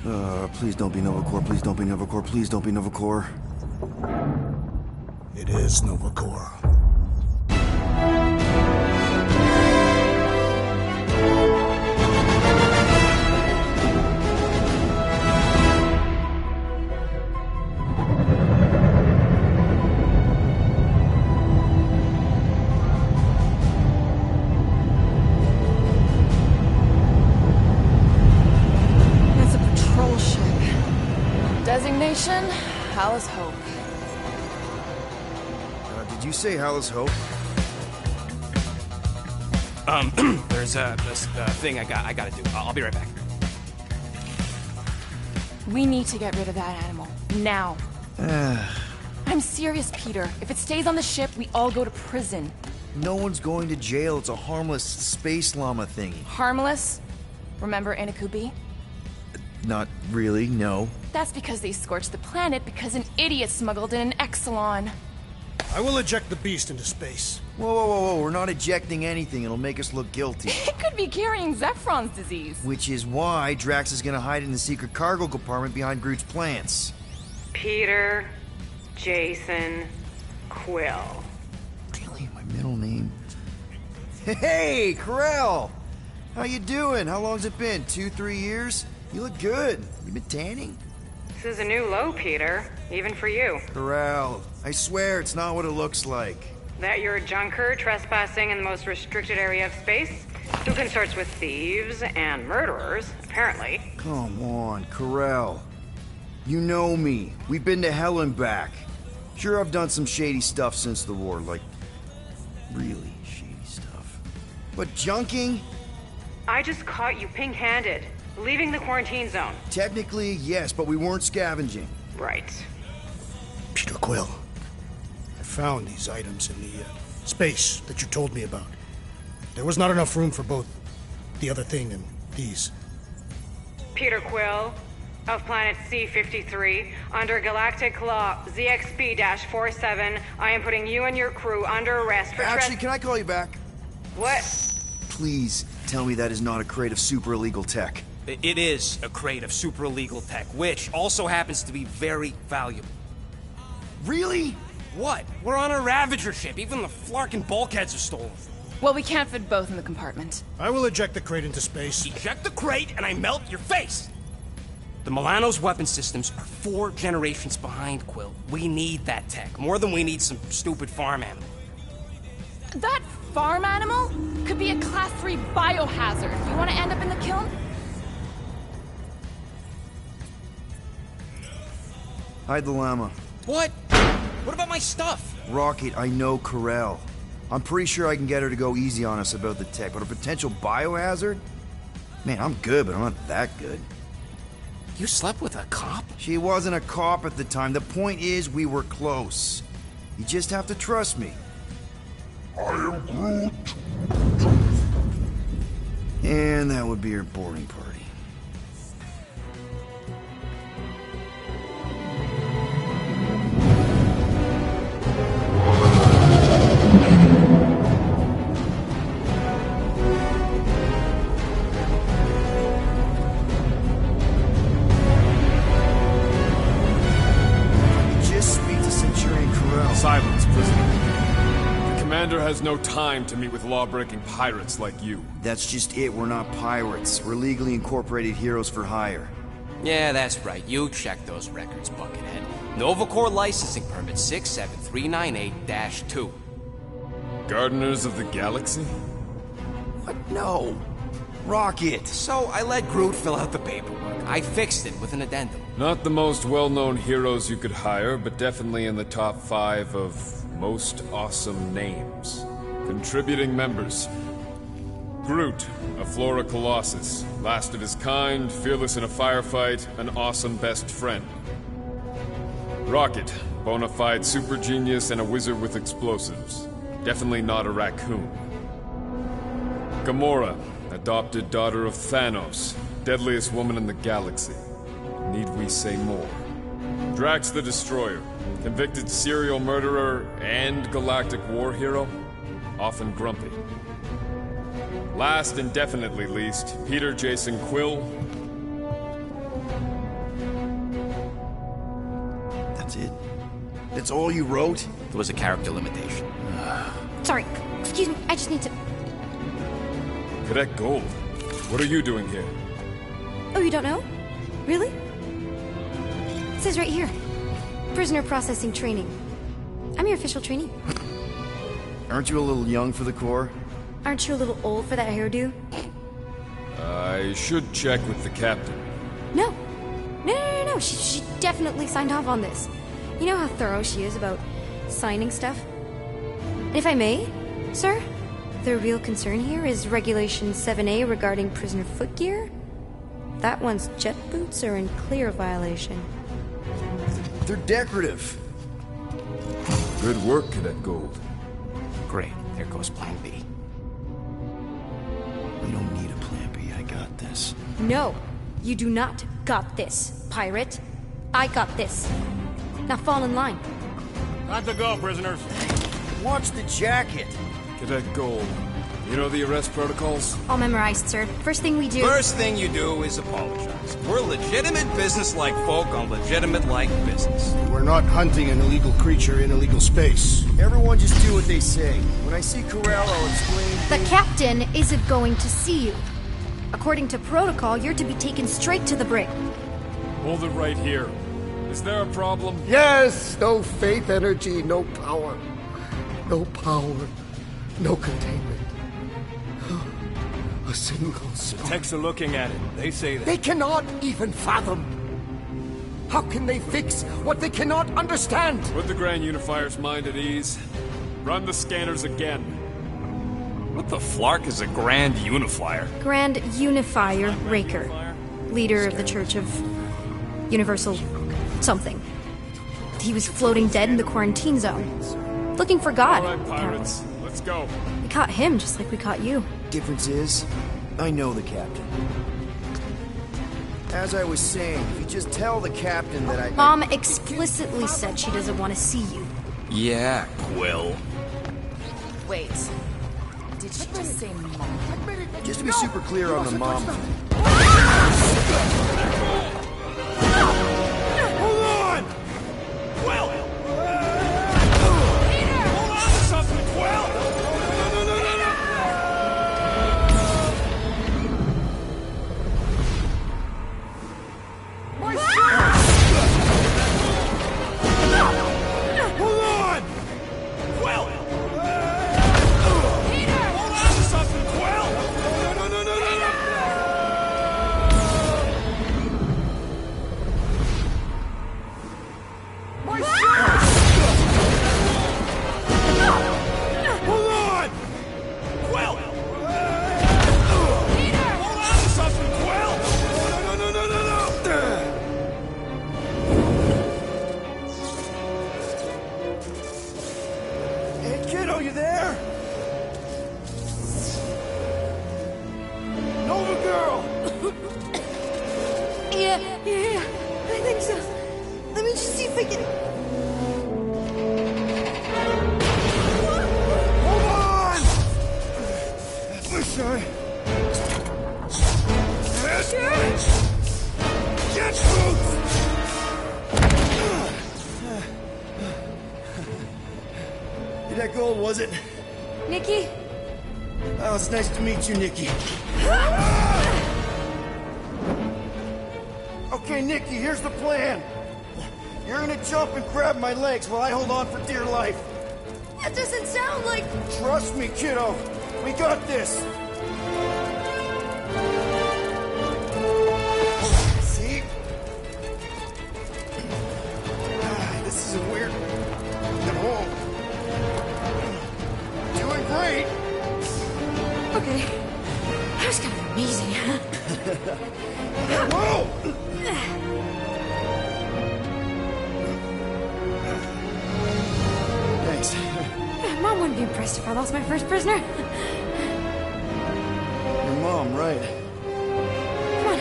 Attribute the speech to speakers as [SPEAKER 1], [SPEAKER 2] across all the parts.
[SPEAKER 1] Please don't be Nova Corps, please don't be Nova Corps, please don't be Nova Corps.
[SPEAKER 2] It is Nova Corps.
[SPEAKER 3] Designation, Hal's Hope.
[SPEAKER 1] Did you say Hal's Hope?
[SPEAKER 4] There's this thing I gotta do. I'll be right back.
[SPEAKER 3] We need to get rid of that animal. Now. I'm serious, Peter. If it stays on the ship, we all go to prison.
[SPEAKER 1] No one's going to jail. It's a harmless space llama thingy.
[SPEAKER 3] Harmless? Remember Inakubi?
[SPEAKER 1] Not really, no.
[SPEAKER 3] That's because they scorched the planet because an idiot smuggled in an Exelon.
[SPEAKER 2] I will eject the beast into space.
[SPEAKER 1] Whoa, we're not ejecting anything. It'll make us look guilty.
[SPEAKER 3] It could be carrying Zephron's disease.
[SPEAKER 1] Which is why Drax is gonna hide in the secret cargo compartment behind Groot's plants.
[SPEAKER 5] Peter, Jason, Quill.
[SPEAKER 1] Really? My middle name? Hey, Corell! How you doing? How long's it been? 2-3 years? You look good. You been tanning?
[SPEAKER 5] This is a new low, Peter. Even for you.
[SPEAKER 1] Corral, I swear it's not what it looks like.
[SPEAKER 5] That you're a junker trespassing in the most restricted area of space? Who consorts with thieves and murderers, apparently.
[SPEAKER 1] Come on, Corral. You know me. We've been to hell and back. Sure, I've done some shady stuff since the war, like really shady stuff. But junking?
[SPEAKER 5] I just caught you pink-handed. Leaving the quarantine zone.
[SPEAKER 1] Technically, yes, but we weren't scavenging.
[SPEAKER 5] Right.
[SPEAKER 2] Peter Quill, I found these items in the space that you told me about. There was not enough room for both the other thing and these.
[SPEAKER 5] Peter Quill, of planet C-53, under Galactic Law ZXP-47, I am putting you and your crew under arrest for
[SPEAKER 1] Actually, can I call you back?
[SPEAKER 5] What?
[SPEAKER 1] Please tell me that is not a crate of super illegal tech.
[SPEAKER 4] It is a crate of super illegal tech, which also happens to be very valuable.
[SPEAKER 1] Really?
[SPEAKER 4] What? We're on a Ravager ship. Even the Flarkin bulkheads are stolen.
[SPEAKER 3] Well, we can't fit both in the compartment.
[SPEAKER 2] I will eject the crate into space.
[SPEAKER 4] Eject the crate and I melt your face! The Milano's weapon systems are 4 generations behind, Quill. We need that tech, more than we need some stupid farm animal.
[SPEAKER 3] That farm animal could be a Class 3 biohazard. You want to end up in the kiln?
[SPEAKER 1] Hide the llama.
[SPEAKER 4] What? What about my stuff?
[SPEAKER 1] Rocket, I know Corell. I'm pretty sure I can get her to go easy on us about the tech, but a potential biohazard? Man, I'm good, but I'm not that good.
[SPEAKER 4] You slept with a cop?
[SPEAKER 1] She wasn't a cop at the time. The point is, we were close. You just have to trust me. I am Groot. And that would be her boarding party.
[SPEAKER 6] Silence, prisoner. The commander has no time to meet with law-breaking pirates like you.
[SPEAKER 1] That's just it. We're not pirates. We're legally incorporated heroes for hire.
[SPEAKER 4] Yeah, that's right. You check those records, Buckethead. Nova Corps licensing permit 67398-2.
[SPEAKER 6] Gardeners of the Galaxy?
[SPEAKER 1] What? No. Rocket!
[SPEAKER 4] So I let Groot fill out the paperwork. I fixed it with an addendum.
[SPEAKER 6] Not the most well-known heroes you could hire, but definitely in the top 5 of most awesome names. Contributing members. Groot, a Flora Colossus, last of his kind, fearless in a firefight, an awesome best friend. Rocket, bona fide super genius and a wizard with explosives. Definitely not a raccoon. Gamora, adopted daughter of Thanos, deadliest woman in the galaxy. Need we say more? Drax the Destroyer, convicted serial murderer and galactic war hero, often grumpy. Last and definitely least, Peter Jason Quill,
[SPEAKER 1] That's it? That's all you wrote?
[SPEAKER 4] There was a character limitation.
[SPEAKER 7] Sorry, excuse me, I just need to...
[SPEAKER 6] Cadet Gold, what are you doing here?
[SPEAKER 7] Oh, you don't know? Really? It says right here. Prisoner processing training. I'm your official trainee.
[SPEAKER 1] Aren't you a little young for the Corps?
[SPEAKER 7] Aren't you a little old for that hairdo?
[SPEAKER 6] I should check with the captain.
[SPEAKER 7] No. No. She definitely signed off on this. You know how thorough she is about signing stuff? And if I may, sir, the real concern here is Regulation 7A regarding prisoner footgear. That one's jet boots are in clear violation.
[SPEAKER 1] They're decorative.
[SPEAKER 6] Good work, Cadet Gold.
[SPEAKER 4] Great. There goes Plan B.
[SPEAKER 1] We don't need a plan B. I got this.
[SPEAKER 7] No, you do not got this, pirate. I got this. Now fall in line.
[SPEAKER 2] Time to go, prisoners.
[SPEAKER 1] Watch the jacket.
[SPEAKER 6] Cadet Gold, you know the arrest protocols?
[SPEAKER 7] All memorized, sir. First thing we do...
[SPEAKER 4] First thing you do is apologize. We're legitimate business-like folk on legitimate-like business.
[SPEAKER 2] We're not hunting an illegal creature in illegal space.
[SPEAKER 1] Everyone just do what they say. When I see Corral, I'll explain
[SPEAKER 7] The
[SPEAKER 1] things.
[SPEAKER 7] captain isn't going to see you. According to protocol, you're to be taken straight to the brig.
[SPEAKER 6] Hold it right here. Is there a problem?
[SPEAKER 8] Yes! No faith energy, no power. No power, no containment. A single spark.
[SPEAKER 9] Techs are looking at it. They say that.
[SPEAKER 8] They cannot even fathom. How can they fix what they cannot understand?
[SPEAKER 6] Put the Grand Unifier's mind at ease. Run the scanners again.
[SPEAKER 4] What the flark is a Grand Unifier?
[SPEAKER 7] Grand Unifier Raker, leader of the Church of Universal something. He was floating dead in the quarantine zone, looking for God.
[SPEAKER 6] All right, pirates. Let's go.
[SPEAKER 7] We caught him just like we caught you.
[SPEAKER 1] Difference is, I know the captain. As I was saying, if you just tell the captain that I...
[SPEAKER 7] Mom explicitly said she doesn't want to see you.
[SPEAKER 4] Yeah, Quill.
[SPEAKER 3] Wait. Did she just say mom?
[SPEAKER 1] Just to be super clear on the mom thing.
[SPEAKER 9] Hold on! Quill! Hold on to something, Quill! My shirt! Hold on! Quill! Hold on to something, Quill! No! My shirt! Hold on! Quill! Hold on to something, Quill! No!
[SPEAKER 1] Hey, kiddo, you there? Nova girl!
[SPEAKER 7] Yeah, I think so. Let me just see if I can...
[SPEAKER 1] Hold on! Wish I... Get boots! That Gold, was it?
[SPEAKER 7] Nikki?
[SPEAKER 1] Oh, it's nice to meet you, Nikki. Okay, Nikki, here's the plan. You're gonna jump and grab my legs while I hold on for dear life.
[SPEAKER 7] That doesn't sound like...
[SPEAKER 1] Trust me, kiddo. We got this. See? This is a weird... Get home. Doing great.
[SPEAKER 7] Okay. That was kind of amazing, huh?
[SPEAKER 1] Whoa! Thanks.
[SPEAKER 7] Mom wouldn't be impressed if I lost my first prisoner.
[SPEAKER 1] Your mom, right?
[SPEAKER 7] Come on.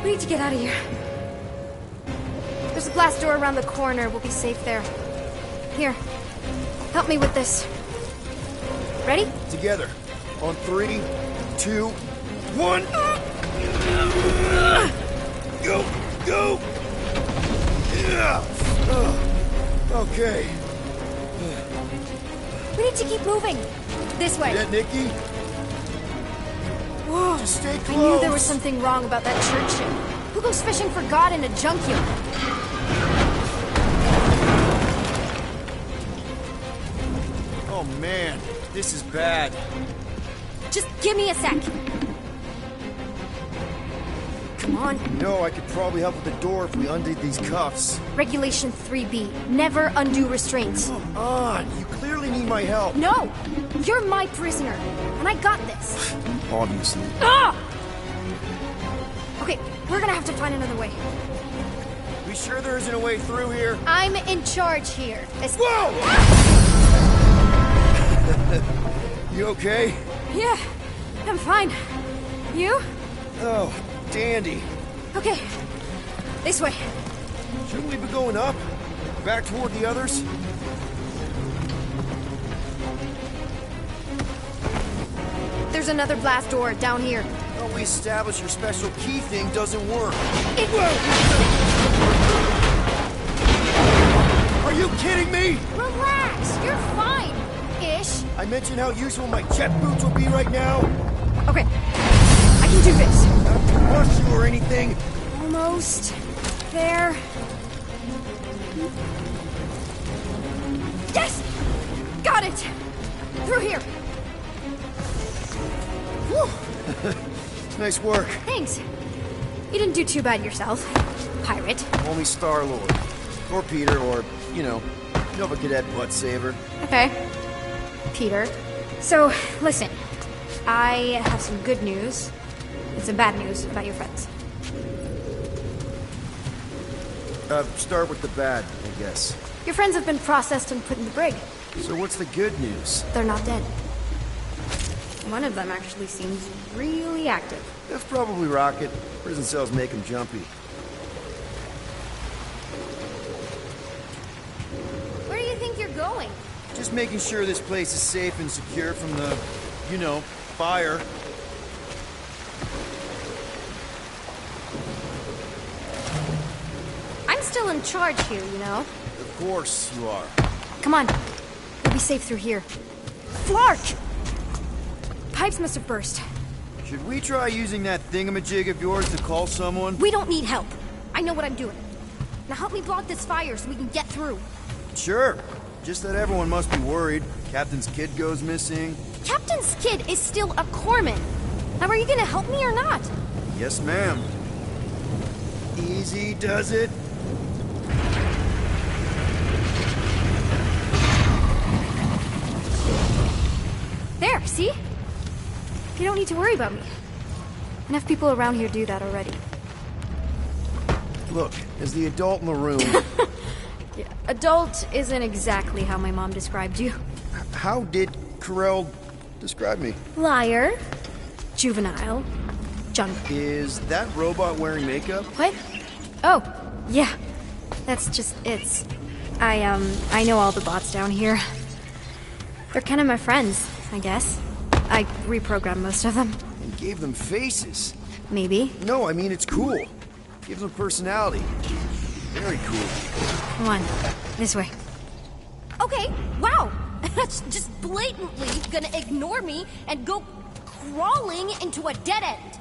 [SPEAKER 7] We need to get out of here. There's a glass door around the corner. We'll be safe there. Here. Help me with this. Ready?
[SPEAKER 1] Together. On 3, 2, 1. Go! Go! Yeah! Okay.
[SPEAKER 7] We need to keep moving. This way.
[SPEAKER 1] Yeah, Nikki?
[SPEAKER 7] Whoa.
[SPEAKER 1] Just stay close.
[SPEAKER 7] I knew there was something wrong about that church ship. Who goes fishing for God in a junkyard?
[SPEAKER 1] Oh man, this is bad.
[SPEAKER 7] Just give me a sec. Come on.
[SPEAKER 1] No, I could probably help with the door if we undid these cuffs.
[SPEAKER 7] Regulation 3B. Never undo restraints.
[SPEAKER 1] Come on, you clearly need my help.
[SPEAKER 7] No! You're my prisoner, and I got this.
[SPEAKER 1] Obviously.
[SPEAKER 7] Ah! Okay, we're gonna have to find another way.
[SPEAKER 1] We sure there isn't a way through here?
[SPEAKER 7] I'm in charge here.
[SPEAKER 1] Whoa! You okay?
[SPEAKER 7] Yeah, I'm fine. You?
[SPEAKER 1] Oh, dandy.
[SPEAKER 7] Okay, this way.
[SPEAKER 1] Shouldn't we be going up? Back toward the others?
[SPEAKER 7] There's another blast door down here.
[SPEAKER 1] Well, we established your special key thing doesn't work. Are you kidding me?
[SPEAKER 7] Relax, you're fine. Ish.
[SPEAKER 1] I mentioned how useful my jet boots will be right now.
[SPEAKER 7] Okay, I can do this.
[SPEAKER 1] Not to rush you or anything.
[SPEAKER 7] Almost there. Yes! Got it! Through here. Whew.
[SPEAKER 1] Nice work.
[SPEAKER 7] Thanks. You didn't do too bad yourself, pirate.
[SPEAKER 1] Only Star-Lord. Or Peter, or, you know, Nova Cadet Butt Saver.
[SPEAKER 7] Okay. Peter. So, listen. I have some good news and some bad news about your friends.
[SPEAKER 1] Start with the bad, I guess.
[SPEAKER 7] Your friends have been processed and put in the brig.
[SPEAKER 1] So what's the good news?
[SPEAKER 7] They're not dead. One of them actually seems really active.
[SPEAKER 1] That's probably Rocket. Prison cells make him jumpy.
[SPEAKER 7] Where do you think you're going?
[SPEAKER 1] Just making sure this place is safe and secure from the, you know, fire.
[SPEAKER 7] I'm still in charge here, you know.
[SPEAKER 1] Of course you are.
[SPEAKER 7] Come on. We'll be safe through here. Flark! Pipes must have burst.
[SPEAKER 1] Should we try using that thingamajig of yours to call someone?
[SPEAKER 7] We don't need help. I know what I'm doing. Now help me block this fire so we can get through.
[SPEAKER 1] Sure. Just that everyone must be worried. Captain's kid goes missing.
[SPEAKER 7] Captain's kid is still a corpsman. Now are you gonna help me or not?
[SPEAKER 1] Yes, ma'am. Easy does it.
[SPEAKER 7] There, see? You don't need to worry about me. Enough people around here do that already.
[SPEAKER 1] Look, as the adult in the room...
[SPEAKER 7] Yeah, adult isn't exactly how my mom described you.
[SPEAKER 1] How did Carell describe me?
[SPEAKER 7] Liar. Juvenile. Junk.
[SPEAKER 1] Is that robot wearing makeup?
[SPEAKER 7] What? Oh, yeah. That's just it. I know all the bots down here. They're kind of my friends, I guess. I reprogrammed most of them.
[SPEAKER 1] And gave them faces.
[SPEAKER 7] Maybe.
[SPEAKER 1] No, I mean, it's cool. Gives them personality. Very cool.
[SPEAKER 7] Come on, this way. Okay, wow. That's just blatantly gonna ignore me and go crawling into a dead end.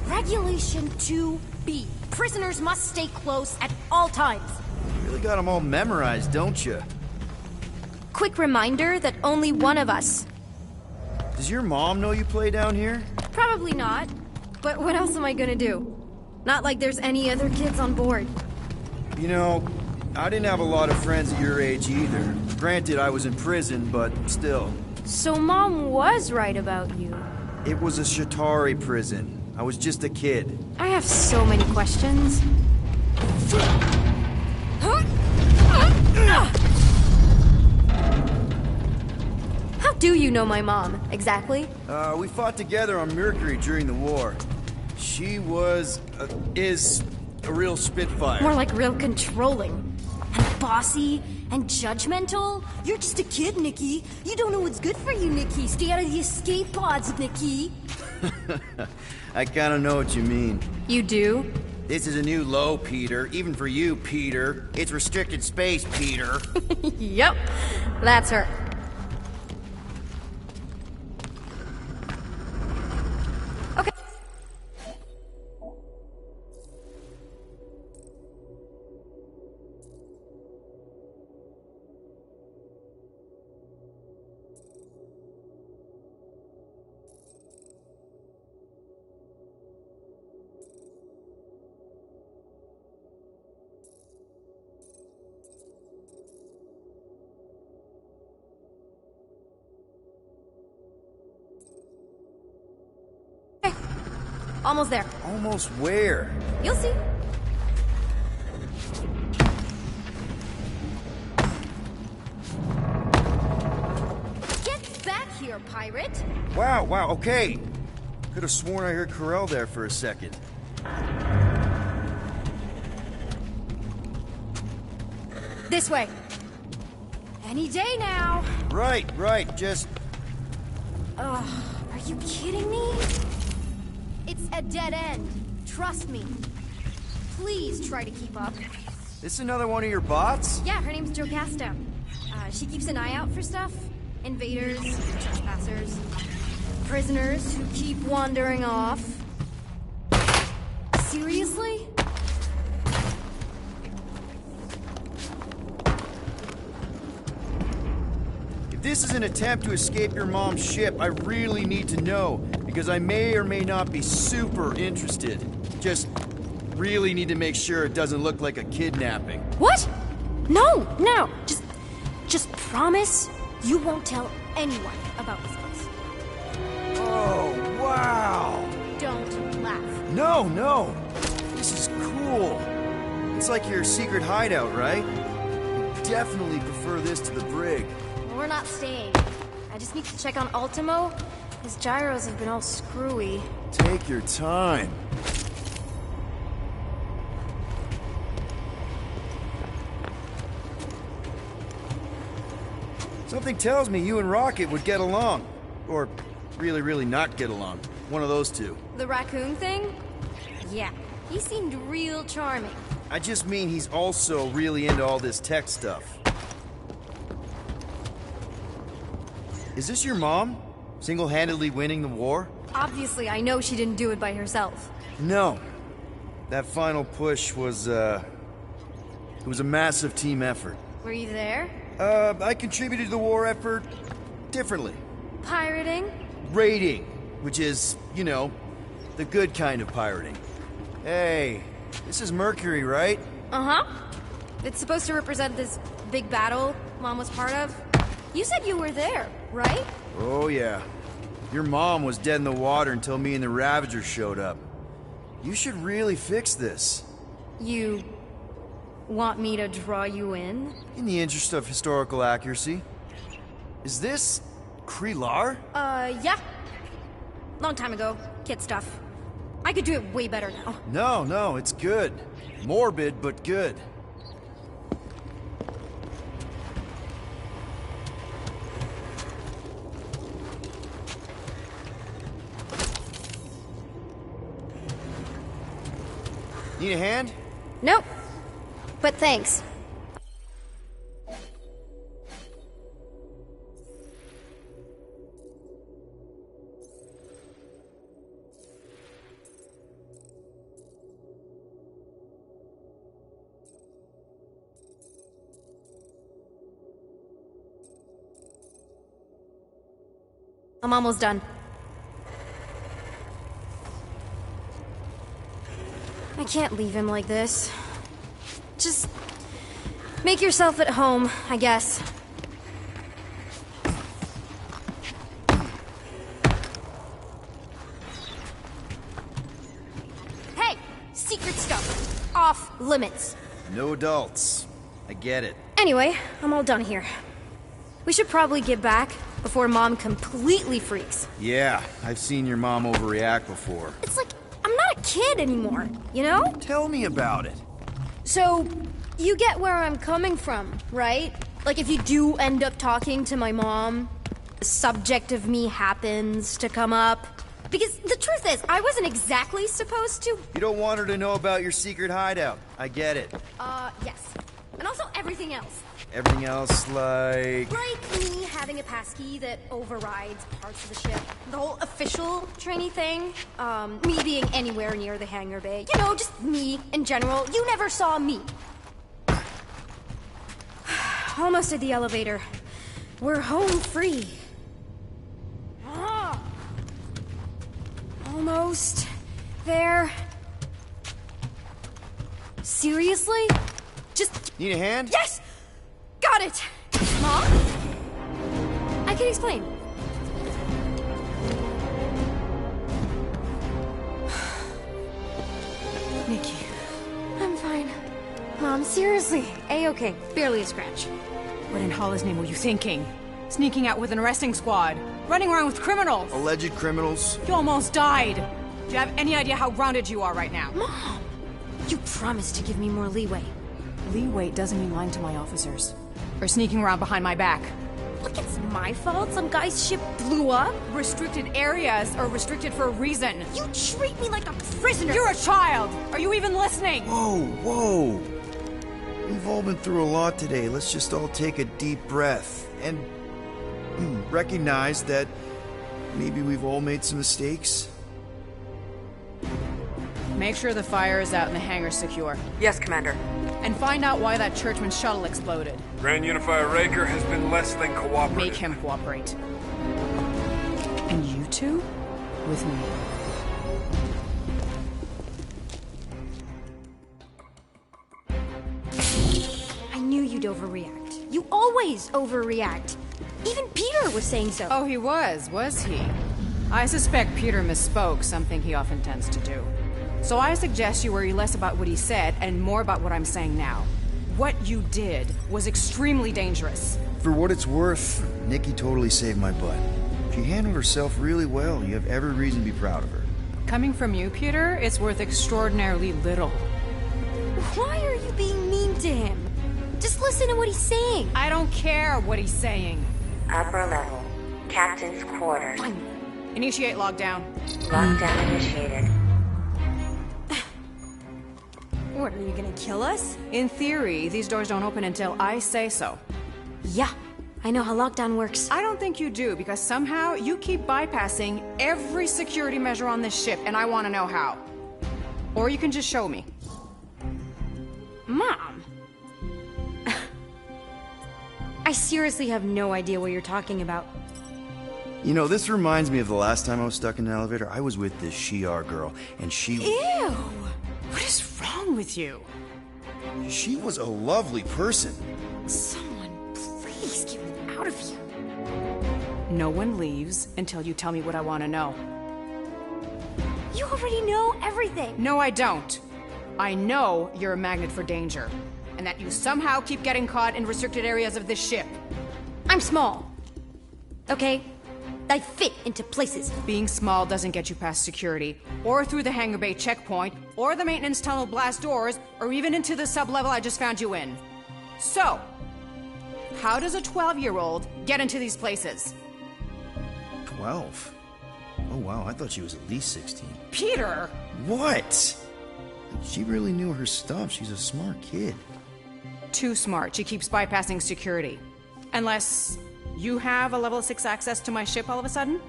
[SPEAKER 7] Regulation 2B. Prisoners must stay close at all times.
[SPEAKER 1] You really got them all memorized, don't you?
[SPEAKER 7] Quick reminder that only one of us.
[SPEAKER 1] Does your mom know you play down here?
[SPEAKER 7] Probably not. But what else am I gonna do? Not like there's any other kids on board.
[SPEAKER 1] You know, I didn't have a lot of friends at your age either. Granted, I was in prison, but still.
[SPEAKER 7] So Mom was right about you.
[SPEAKER 1] It was a Shatari prison. I was just a kid.
[SPEAKER 7] I have so many questions. How do you know my mom, exactly?
[SPEAKER 1] We fought together on Mercury during the war. She was, is a real spitfire.
[SPEAKER 7] More like real controlling. And bossy and judgmental. You're just a kid, Nikki. You don't know what's good for you, Nikki. Stay out of the escape pods, Nikki.
[SPEAKER 1] I kinda know what you mean.
[SPEAKER 7] You do?
[SPEAKER 1] This is a new low, Peter. Even for you, Peter. It's restricted space, Peter.
[SPEAKER 7] Yep, that's her. Okay. Almost there.
[SPEAKER 1] Almost where?
[SPEAKER 7] You'll see. Get back here, pirate!
[SPEAKER 1] Wow, okay. Could have sworn I heard Corell there for a second.
[SPEAKER 7] This way. Any day now.
[SPEAKER 1] Right, just...
[SPEAKER 7] Ugh, are you kidding me? It's a dead end. Trust me. Please try to keep up.
[SPEAKER 1] This another one of your bots?
[SPEAKER 7] Yeah, her name's Jocasta. She keeps an eye out for stuff. Invaders, trespassers, prisoners who keep wandering off. Seriously?
[SPEAKER 1] If this is an attempt to escape your mom's ship, I really need to know, because I may or may not be super interested. Just really need to make sure it doesn't look like a kidnapping.
[SPEAKER 7] What? No. Just promise you won't tell anyone about this place.
[SPEAKER 1] Oh, wow!
[SPEAKER 7] Don't laugh.
[SPEAKER 1] No! This is cool. It's like your secret hideout, right? I definitely prefer this to the brig.
[SPEAKER 7] We're not staying. I just need to check on Ultimo. His gyros have been all screwy.
[SPEAKER 1] Take your time. Something tells me you and Rocket would get along. Or really not get along. One of those two.
[SPEAKER 7] The raccoon thing? Yeah, he seemed real charming.
[SPEAKER 1] I just mean he's also really into all this tech stuff. Is this your mom? Single-handedly winning the war?
[SPEAKER 7] Obviously, I know she didn't do it by herself.
[SPEAKER 1] No. That final push was, it was a massive team effort.
[SPEAKER 7] Were you there?
[SPEAKER 1] I contributed to the war effort differently.
[SPEAKER 7] Pirating?
[SPEAKER 1] Raiding, which is, you know, the good kind of pirating. Hey, this is Mercury, right?
[SPEAKER 7] Uh-huh. It's supposed to represent this big battle Mom was part of. You said you were there, right?
[SPEAKER 1] Oh, yeah. Your mom was dead in the water until me and the Ravagers showed up. You should really fix this.
[SPEAKER 7] You want me to draw you in?
[SPEAKER 1] In the interest of historical accuracy. Is this Krelar?
[SPEAKER 7] Yeah. Long time ago. Kid stuff. I could do it way better now.
[SPEAKER 1] No, it's good. Morbid, but good. Need a hand?
[SPEAKER 7] Nope. But thanks. I'm almost done. I can't leave him like this. Just make yourself at home, I guess. Hey! Secret stuff. Off limits.
[SPEAKER 1] No adults. I get it.
[SPEAKER 7] Anyway, I'm all done here. We should probably get back before Mom completely freaks.
[SPEAKER 1] Yeah, I've seen your mom overreact before.
[SPEAKER 7] It's like, I'm not a kid anymore, you know?
[SPEAKER 1] Tell me about it.
[SPEAKER 7] So, you get where I'm coming from, right? Like, if you do end up talking to my mom, the subject of me happens to come up, Because the truth is, I wasn't exactly supposed to...
[SPEAKER 1] You don't want her to know about your secret hideout. I get it.
[SPEAKER 7] Yes. And also everything else.
[SPEAKER 1] Everything else, like...
[SPEAKER 7] Like me having a passkey that overrides parts of the ship. The whole official trainee thing. Me being anywhere near the hangar bay. You know, just me in general. You never saw me. Almost at the elevator. We're home free. Almost there. Seriously? Just...
[SPEAKER 1] Need a hand?
[SPEAKER 7] Yes! Got it! Mom? I can explain.
[SPEAKER 3] Nikki.
[SPEAKER 7] I'm fine. Mom, seriously. A-okay. Barely a scratch.
[SPEAKER 3] What in Hollis' name were you thinking? Sneaking out with an arresting squad? Running around with criminals?
[SPEAKER 1] Alleged criminals?
[SPEAKER 3] You almost died. Do you have any idea how grounded you are right now?
[SPEAKER 7] Mom! You promised to give me more leeway.
[SPEAKER 3] Leeway doesn't mean lying to my officers. Or sneaking around behind my back.
[SPEAKER 7] Look, it's my fault some guy's ship blew up.
[SPEAKER 3] Restricted areas are restricted for a reason.
[SPEAKER 7] You treat me like a prisoner.
[SPEAKER 3] You're a child! Are you even listening?
[SPEAKER 1] Whoa. We've all been through a lot today. Let's just all take a deep breath and recognize that maybe we've all made some mistakes.
[SPEAKER 3] Make sure the fire is out and the hangar's secure.
[SPEAKER 5] Yes, Commander.
[SPEAKER 3] And find out why that churchman's shuttle exploded.
[SPEAKER 9] Grand Unifier Raker has been less than cooperative.
[SPEAKER 3] Make him cooperate. And you two? With me.
[SPEAKER 7] I knew you'd overreact. You always overreact. Even Peter was saying so.
[SPEAKER 3] Oh, he was he? I suspect Peter misspoke, something he often tends to do. So I suggest you worry less about what he said and more about what I'm saying now. What you did was extremely dangerous.
[SPEAKER 1] For what it's worth, Nikki totally saved my butt. She handled herself really well. You have every reason to be proud of her.
[SPEAKER 3] Coming from you, Peter, it's worth extraordinarily little.
[SPEAKER 7] Why are you being mean to him? Just listen to what he's saying.
[SPEAKER 3] I don't care what he's saying.
[SPEAKER 10] Upper level. Captain's quarters.
[SPEAKER 3] Initiate lockdown.
[SPEAKER 10] Lockdown initiated.
[SPEAKER 7] What, are you gonna kill us?
[SPEAKER 3] In theory, these doors don't open until I say so.
[SPEAKER 7] Yeah, I know how lockdown works.
[SPEAKER 3] I don't think you do, because somehow you keep bypassing every security measure on this ship, and I want to know how. Or you can just show me.
[SPEAKER 7] Mom! I seriously have no idea what you're talking about.
[SPEAKER 1] You know, this reminds me of the last time I was stuck in an elevator. I was with this Shi'ar girl, and she...
[SPEAKER 3] Ew! What is wrong with you?
[SPEAKER 1] She was a lovely person.
[SPEAKER 7] Someone, please get me out of here.
[SPEAKER 3] No one leaves until you tell me what I want to know.
[SPEAKER 7] You already know everything.
[SPEAKER 3] No, I don't. I know you're a magnet for danger, and that you somehow keep getting caught in restricted areas of this ship.
[SPEAKER 7] I'm small. Okay? I fit into places.
[SPEAKER 3] Being small doesn't get you past security, or through the hangar bay checkpoint, or the maintenance tunnel blast doors, or even into the sub-level I just found you in. So, how does a 12-year-old get into these places?
[SPEAKER 1] 12? Oh wow, I thought she was at least 16.
[SPEAKER 3] Peter!
[SPEAKER 1] What? She really knew her stuff. She's a smart kid.
[SPEAKER 3] Too smart. She keeps bypassing security. Unless you have a level 6 access to my ship all of a sudden?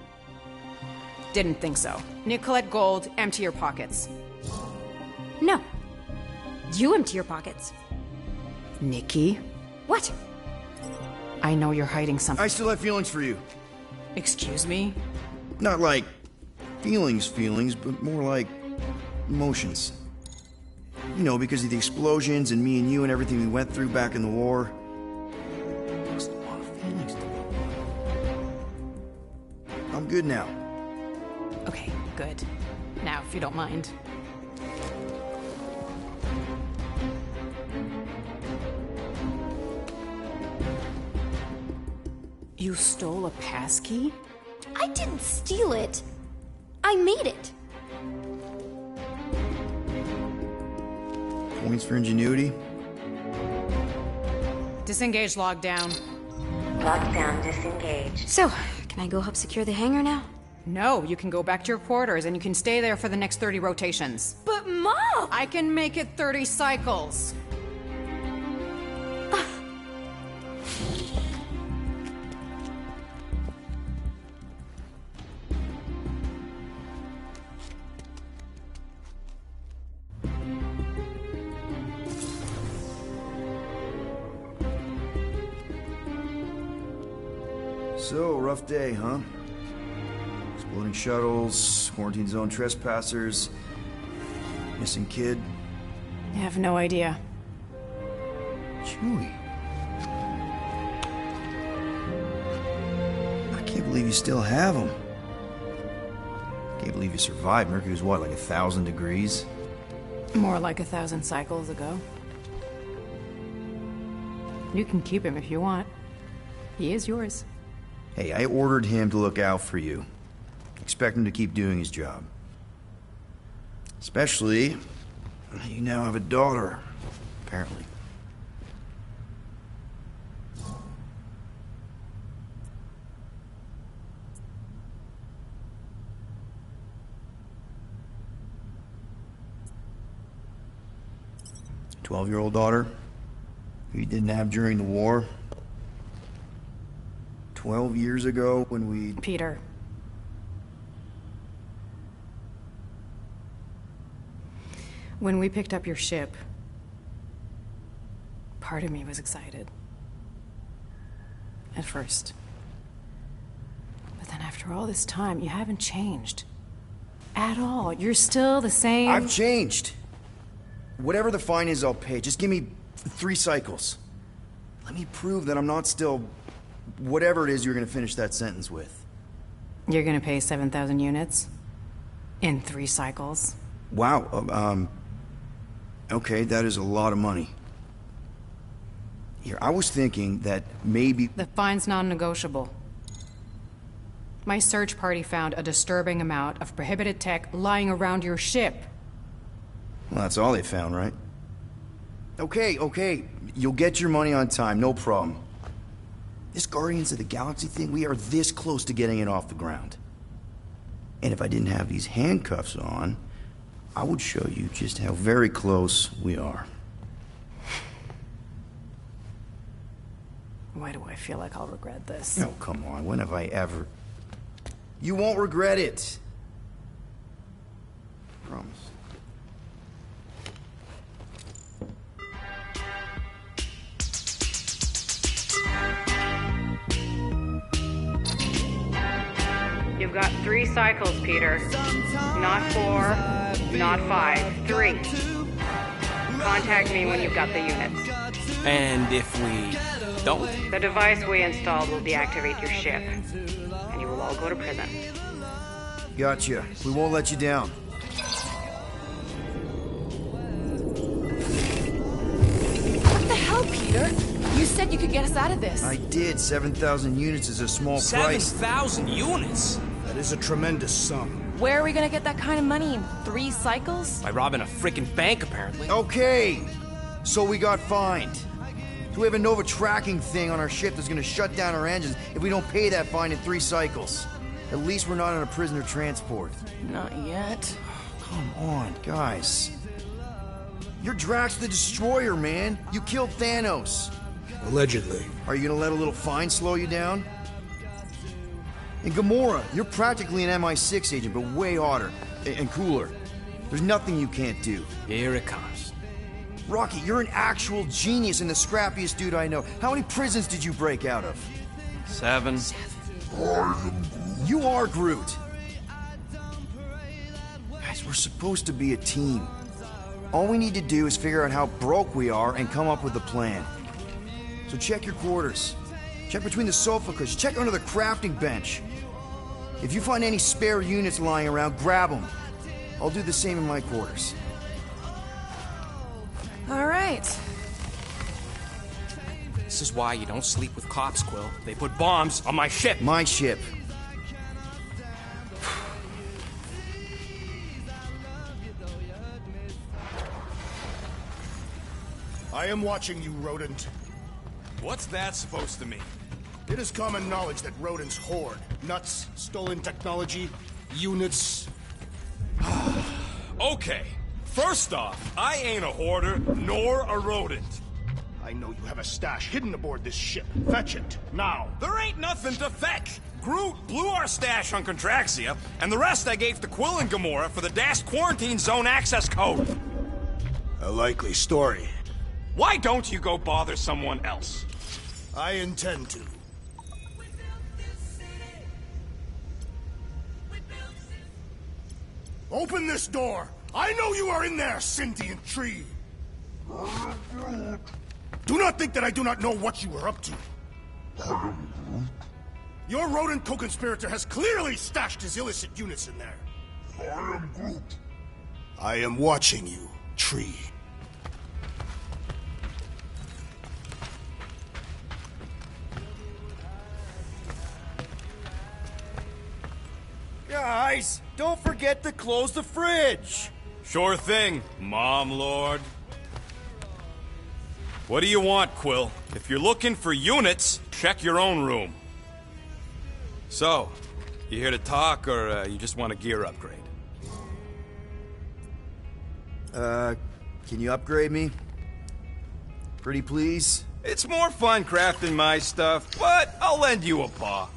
[SPEAKER 3] Didn't think so. Nicolette Gold, empty your pockets.
[SPEAKER 7] No. You empty your pockets.
[SPEAKER 3] Nikki?
[SPEAKER 7] What?
[SPEAKER 3] I know you're hiding something.
[SPEAKER 1] I still have feelings for you.
[SPEAKER 3] Excuse me?
[SPEAKER 1] Not like feelings, but more like emotions. You know, because of the explosions and me and you and everything we went through back in the war. There's a lot of feelings to go. I'm good now.
[SPEAKER 3] Okay, good. Now, if you don't mind. You stole a passkey?
[SPEAKER 7] I didn't steal it. I made it.
[SPEAKER 1] Points for ingenuity.
[SPEAKER 3] Disengage lockdown.
[SPEAKER 10] Lockdown disengaged.
[SPEAKER 7] So, can I go help secure the hangar now?
[SPEAKER 3] No, you can go back to your quarters and you can stay there for the next 30 rotations.
[SPEAKER 7] But Mom!
[SPEAKER 3] I can make it 30 cycles.
[SPEAKER 1] So, rough day, huh? Exploding shuttles, quarantine zone trespassers, missing kid.
[SPEAKER 3] I have no idea.
[SPEAKER 1] Chewie. I can't believe you still have him. Can't believe you survived. Mercury was what, like 1,000 degrees?
[SPEAKER 3] More like 1,000 cycles ago. You can keep him if you want. He is yours.
[SPEAKER 1] Hey, I ordered him to look out for you. Expect him to keep doing his job. Especially, you now have a daughter, apparently. A 12-year-old daughter who you didn't have during the war. 12 years ago when we...
[SPEAKER 3] Peter. When we picked up your ship, part of me was excited. At first. But then after all this time, you haven't changed. At all. You're still the same...
[SPEAKER 1] I've changed. Whatever the fine is, I'll pay. Just give me 3 cycles. Let me prove that I'm not still... whatever it is you're gonna finish that sentence with.
[SPEAKER 3] You're gonna pay 7,000 units? In 3 cycles?
[SPEAKER 1] Wow, okay, that is a lot of money. Here, I was thinking that maybe...
[SPEAKER 3] The fine's non-negotiable. My search party found a disturbing amount of prohibited tech lying around your ship.
[SPEAKER 1] Well, that's all they found, right? Okay, you'll get your money on time, no problem. This Guardians of the Galaxy thing, we are this close to getting it off the ground. And if I didn't have these handcuffs on, I would show you just how very close we are.
[SPEAKER 3] Why do I feel like I'll regret this?
[SPEAKER 1] Oh, come on, when have I ever... You won't regret it. Promise.
[SPEAKER 5] You've got 3 cycles, Peter. Not 4, not 5, 3. Contact me when you've got the units.
[SPEAKER 4] And if we don't?
[SPEAKER 5] The device we installed will deactivate your ship, and you will all go to prison.
[SPEAKER 1] Gotcha. We won't let you down.
[SPEAKER 11] What the hell, Peter? You said you could get us out of this.
[SPEAKER 1] I did. 7,000 units is a small price.
[SPEAKER 4] 7,000 units?
[SPEAKER 2] That is a tremendous sum.
[SPEAKER 11] Where are we gonna get that kind of money in 3 cycles?
[SPEAKER 4] By robbing a frickin' bank, apparently.
[SPEAKER 1] Okay, so we got fined. So we have a Nova tracking thing on our ship that's gonna shut down our engines if we don't pay that fine in 3 cycles. At least we're not on a prisoner transport.
[SPEAKER 11] Not yet.
[SPEAKER 1] Come on, guys. You're Drax the Destroyer, man. You killed Thanos.
[SPEAKER 2] Allegedly.
[SPEAKER 1] Are you gonna let a little fine slow you down? And Gamora, you're practically an MI6 agent, but way hotter and cooler. There's nothing you can't do.
[SPEAKER 4] Here it comes.
[SPEAKER 1] Rocky, you're an actual genius and the scrappiest dude I know. How many prisons did you break out of?
[SPEAKER 4] 7.
[SPEAKER 1] You are Groot. Guys, we're supposed to be a team. All we need to do is figure out how broke we are and come up with a plan. So check your quarters. Check between the sofa cushions. Check under the crafting bench. If you find any spare units lying around, grab them. I'll do the same in my quarters.
[SPEAKER 11] All right.
[SPEAKER 4] This is why you don't sleep with cops, Quill. They put bombs on my ship.
[SPEAKER 1] My ship.
[SPEAKER 2] I am watching you, rodent.
[SPEAKER 9] What's that supposed to mean?
[SPEAKER 2] It is common knowledge that rodents hoard nuts, stolen technology, units.
[SPEAKER 9] Okay. First off, I ain't a hoarder, nor a rodent.
[SPEAKER 2] I know you have a stash hidden aboard this ship. Fetch it, now.
[SPEAKER 9] There ain't nothing to fetch. Groot blew our stash on Contraxia, and the rest I gave to Quill and Gamora for the dashed quarantine zone access code.
[SPEAKER 2] A likely story.
[SPEAKER 9] Why don't you go bother someone else?
[SPEAKER 2] I intend to. Open this door! I know you are in there, sentient tree! Do not think that I do not know what you are up to. Your rodent co-conspirator has clearly stashed his illicit units in there. I am Groot. I am watching you, tree.
[SPEAKER 1] Guys, don't forget to close the fridge!
[SPEAKER 9] Sure thing, Mom Lord. What do you want, Quill? If you're looking for units, check your own room. So, you here to talk, or you just want a gear upgrade?
[SPEAKER 1] Can you upgrade me? Pretty please?
[SPEAKER 9] It's more fun crafting my stuff, but I'll lend you a paw.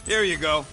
[SPEAKER 9] Here you go.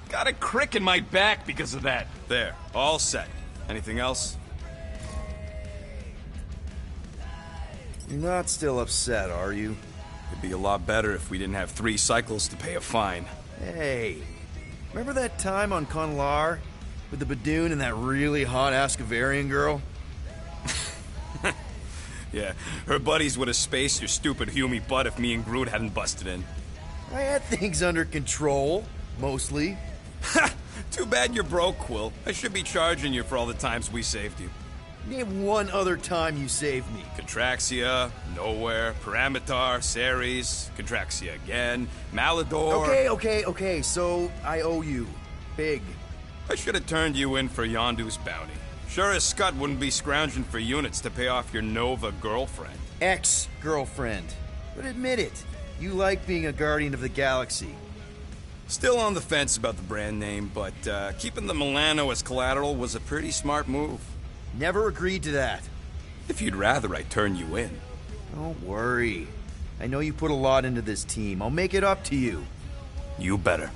[SPEAKER 9] Got a crick in my back because of that. There, all set. Anything else?
[SPEAKER 1] You're not still upset, are you?
[SPEAKER 9] It'd be a lot better if we didn't have 3 cycles to pay a fine.
[SPEAKER 1] Hey, remember that time on Conlar? With the Badoon and that really hot Ascavarian girl?
[SPEAKER 9] Yeah, her buddies would have spaced your stupid Humy butt if me and Groot hadn't busted in.
[SPEAKER 1] I had things under control, mostly.
[SPEAKER 9] Ha! Too bad you're broke, Quill. I should be charging you for all the times we saved you.
[SPEAKER 1] Name one other time you saved me.
[SPEAKER 9] Contraxia, Nowhere, Paramitar, Ceres, Contraxia again, Malador...
[SPEAKER 1] Okay, so I owe you. Big.
[SPEAKER 9] I should have turned you in for Yondu's bounty. Sure as Scott wouldn't be scrounging for units to pay off your Nova girlfriend.
[SPEAKER 1] Ex-girlfriend. But admit it, you like being a Guardian of the Galaxy.
[SPEAKER 9] Still on the fence about the brand name, but keeping the Milano as collateral was a pretty smart move.
[SPEAKER 1] Never agreed to that.
[SPEAKER 9] If you'd rather, I'd turn you in.
[SPEAKER 1] Don't worry. I know you put a lot into this team. I'll make it up to you.
[SPEAKER 9] You better.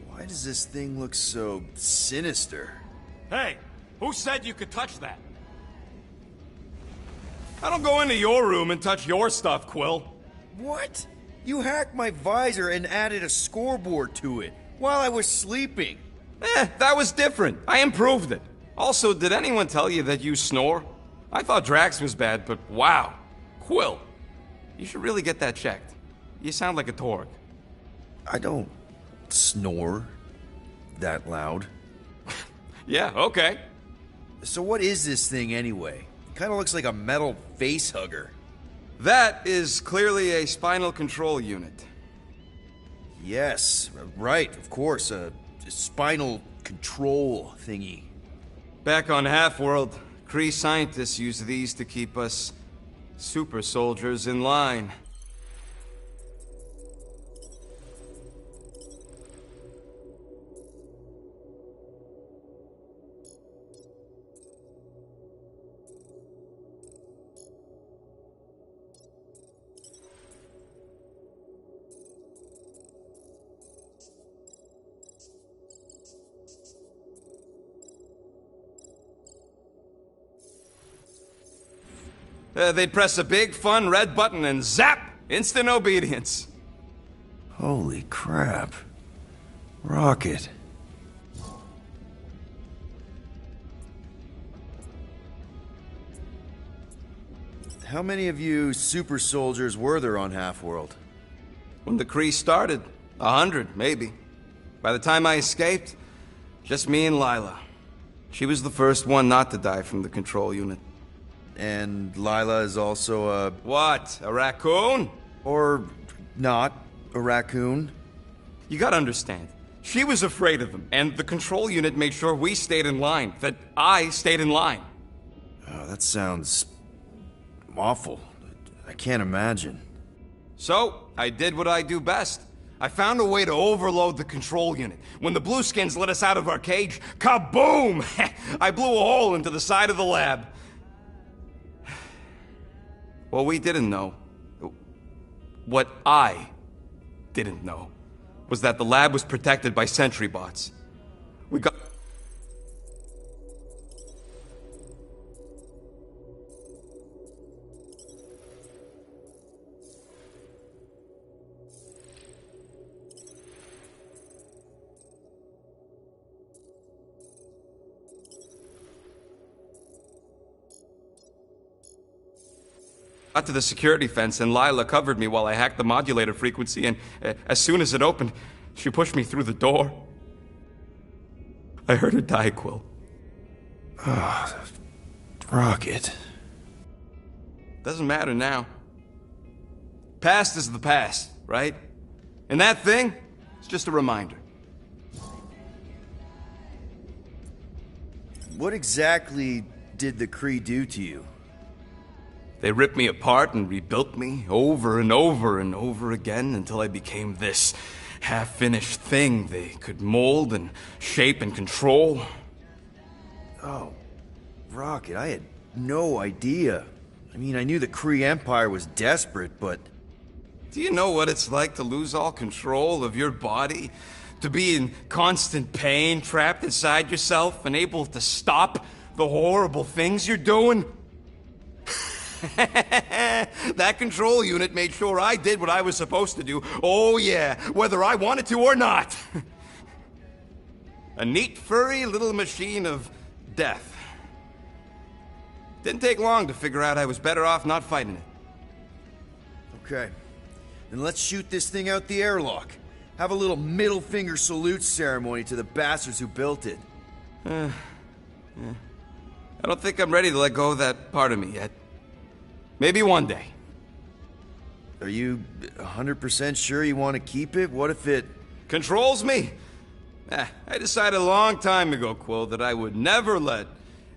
[SPEAKER 1] Why does this thing look so sinister?
[SPEAKER 9] Hey, who said you could touch that? I don't go into your room and touch your stuff, Quill.
[SPEAKER 1] What? You hacked my visor and added a scoreboard to it while I was sleeping.
[SPEAKER 9] That was different. I improved it. Also, did anyone tell you that you snore? I thought Drax was bad, but wow. Quill.
[SPEAKER 4] You should really get that checked. You sound like a Torg.
[SPEAKER 1] I don't snore that loud.
[SPEAKER 4] Yeah, okay.
[SPEAKER 1] So what is this thing anyway? Kind of looks like a metal face hugger.
[SPEAKER 4] That is clearly a spinal control unit.
[SPEAKER 1] Yes, right, of course, a spinal control thingy.
[SPEAKER 4] Back on Half-World, Kree scientists use these to keep us super soldiers in line. They'd press a big, fun red button and zap! Instant obedience.
[SPEAKER 1] Holy crap. Rocket. How many of you super soldiers were there on Half-World?
[SPEAKER 4] When the Kree started, 100, maybe. By the time I escaped, just me and Lila. She was the first one not to die from the control unit.
[SPEAKER 1] And Lila is also a...
[SPEAKER 4] What? A raccoon?
[SPEAKER 1] Or not a raccoon?
[SPEAKER 4] You gotta understand. She was afraid of them, and the control unit made sure we stayed in line. That I stayed in line.
[SPEAKER 1] Oh, that sounds... awful. I can't imagine.
[SPEAKER 4] So, I did what I do best. I found a way to overload the control unit. When the Blueskins let us out of our cage, kaboom! I blew a hole into the side of the lab. What we didn't know, what I didn't know, was that the lab was protected by sentry bots. We got... Got to the security fence, and Lila covered me while I hacked the modulator frequency, and as soon as it opened, she pushed me through the door. I heard her die, Quill.
[SPEAKER 1] Ah, Rocket.
[SPEAKER 4] Doesn't matter now. Past is the past, right? And that thing, it's just a reminder.
[SPEAKER 1] What exactly did the Kree do to you?
[SPEAKER 4] They ripped me apart and rebuilt me over and over and over again until I became this half-finished thing they could mold and shape and control.
[SPEAKER 1] Oh, Rocket, I had no idea. I mean, I knew the Kree Empire was desperate, but...
[SPEAKER 4] Do you know what it's like to lose all control of your body? To be in constant pain, trapped inside yourself, unable to stop the horrible things you're doing? That control unit made sure I did what I was supposed to do. Oh yeah, whether I wanted to or not. A neat, furry little machine of death. Didn't take long to figure out I was better off not fighting it.
[SPEAKER 1] Okay. Then let's shoot this thing out the airlock. Have a little middle finger salute ceremony to the bastards who built it.
[SPEAKER 4] I don't think I'm ready to let go of that part of me yet. Maybe one day.
[SPEAKER 1] Are you 100% sure you want to keep it? What if it...
[SPEAKER 4] Controls me? I decided a long time ago, Quill, that I would never let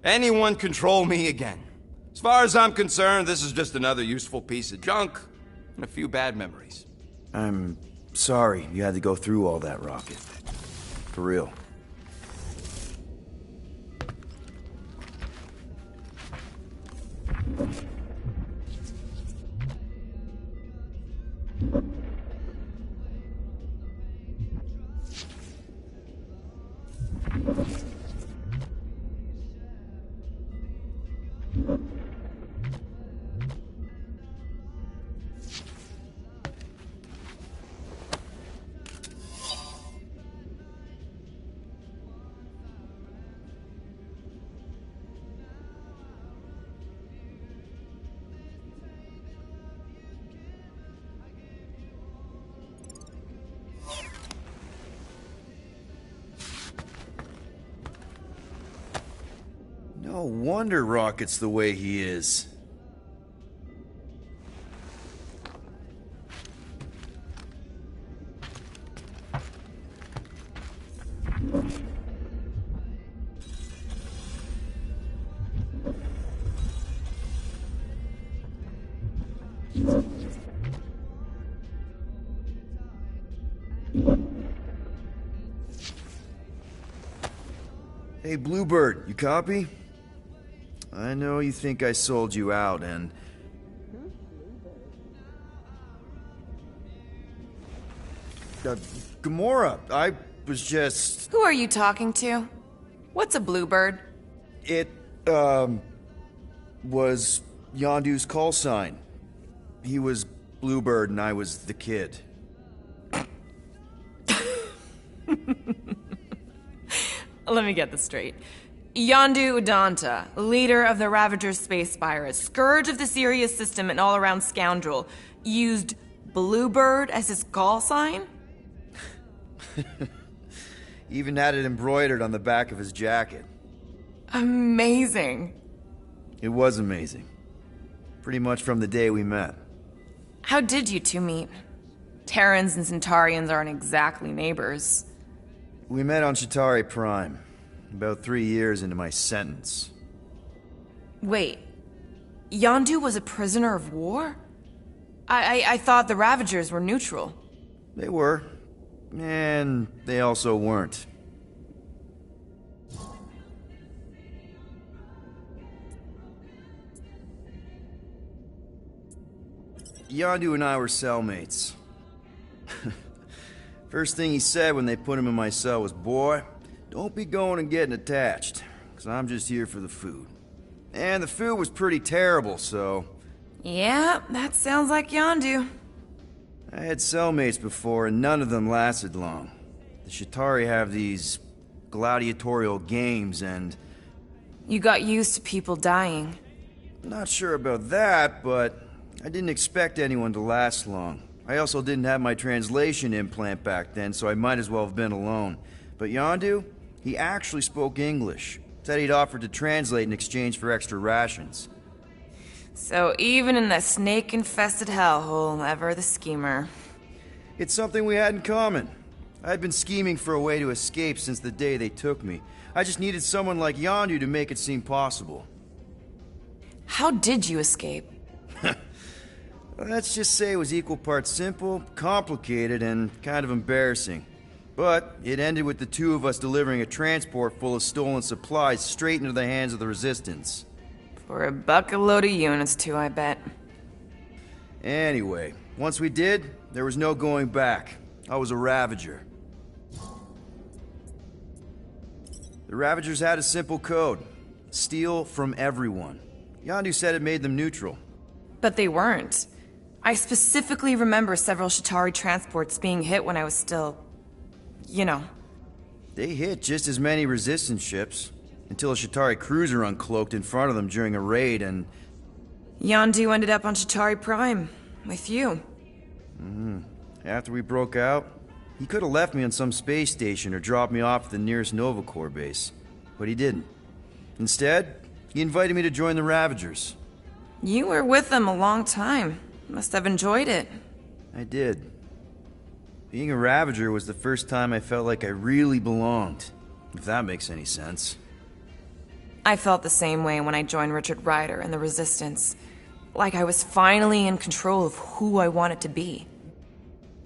[SPEAKER 4] anyone control me again. As far as I'm concerned, this is just another useful piece of junk and a few bad memories.
[SPEAKER 1] I'm sorry you had to go through all that, Rocket. For real. wonder Rocket's the way he is. Hey, Bluebird, you copy? I know you think I sold you out, and... Gamora, I was just...
[SPEAKER 11] Who are you talking to? What's a bluebird?
[SPEAKER 1] It, was Yondu's call sign. He was Bluebird and I was the kid.
[SPEAKER 11] Let me get this straight. Yondu Udanta, leader of the Ravager's space virus, scourge of the Sirius system and all-around scoundrel, used Bluebird as his call sign?
[SPEAKER 1] Even had it embroidered on the back of his jacket.
[SPEAKER 11] Amazing.
[SPEAKER 1] It was amazing. Pretty much from the day we met.
[SPEAKER 11] How did you two meet? Terrans and Centaurians aren't exactly neighbors.
[SPEAKER 1] We met on Chitauri Prime, about 3 years into my sentence.
[SPEAKER 11] Wait, Yondu was a prisoner of war? I thought the Ravagers were neutral.
[SPEAKER 1] They were, and they also weren't. Yondu and I were cellmates. First thing he said when they put him in my cell was, "Boy, don't be going and getting attached, because I'm just here for the food." And the food was pretty terrible, so...
[SPEAKER 11] Yeah, that sounds like Yondu.
[SPEAKER 1] I had cellmates before, and none of them lasted long. The Chitauri have these gladiatorial games, and...
[SPEAKER 11] You got used to people dying.
[SPEAKER 1] Not sure about that, but I didn't expect anyone to last long. I also didn't have my translation implant back then, so I might as well have been alone. But Yondu, he actually spoke English. Said he'd offered to translate in exchange for extra rations.
[SPEAKER 11] So even in that snake-infested hellhole, ever the schemer.
[SPEAKER 1] It's something we had in common. I'd been scheming for a way to escape since the day they took me. I just needed someone like Yondu to make it seem possible.
[SPEAKER 11] How did you escape?
[SPEAKER 1] Let's just say it was equal parts simple, complicated, and kind of embarrassing. But it ended with the two of us delivering a transport full of stolen supplies straight into the hands of the Resistance.
[SPEAKER 11] For a bucket-load of units, too, I bet.
[SPEAKER 1] Anyway, once we did, there was no going back. I was a Ravager. The Ravagers had a simple code. Steal from everyone. Yondu said it made them neutral.
[SPEAKER 11] But they weren't. I specifically remember several Chitauri transports being hit when I was still... you know.
[SPEAKER 1] They hit just as many Resistance ships, until a Chitauri cruiser uncloaked in front of them during a raid, and...
[SPEAKER 11] Yondu ended up on Chitauri Prime, with you.
[SPEAKER 1] After we broke out, he could have left me on some space station or dropped me off at the nearest Nova Corps base. But he didn't. Instead, he invited me to join the Ravagers.
[SPEAKER 11] You were with them a long time. Must have enjoyed it.
[SPEAKER 1] I did. Being a Ravager was the first time I felt like I really belonged, if that makes any sense.
[SPEAKER 11] I felt the same way when I joined Richard Rider and the Resistance. Like I was finally in control of who I wanted to be.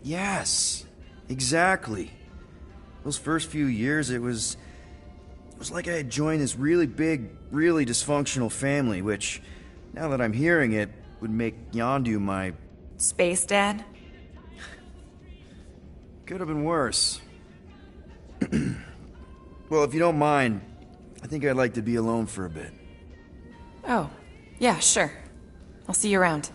[SPEAKER 1] Yes, exactly. Those first few years, it was like I had joined this really big, really dysfunctional family, which, now that I'm hearing it, would make Yondu my...
[SPEAKER 11] Space Dad?
[SPEAKER 1] Could have been worse. Well, if you don't mind, I think I'd like to be alone for a bit.
[SPEAKER 11] Oh, yeah, sure. I'll see you around.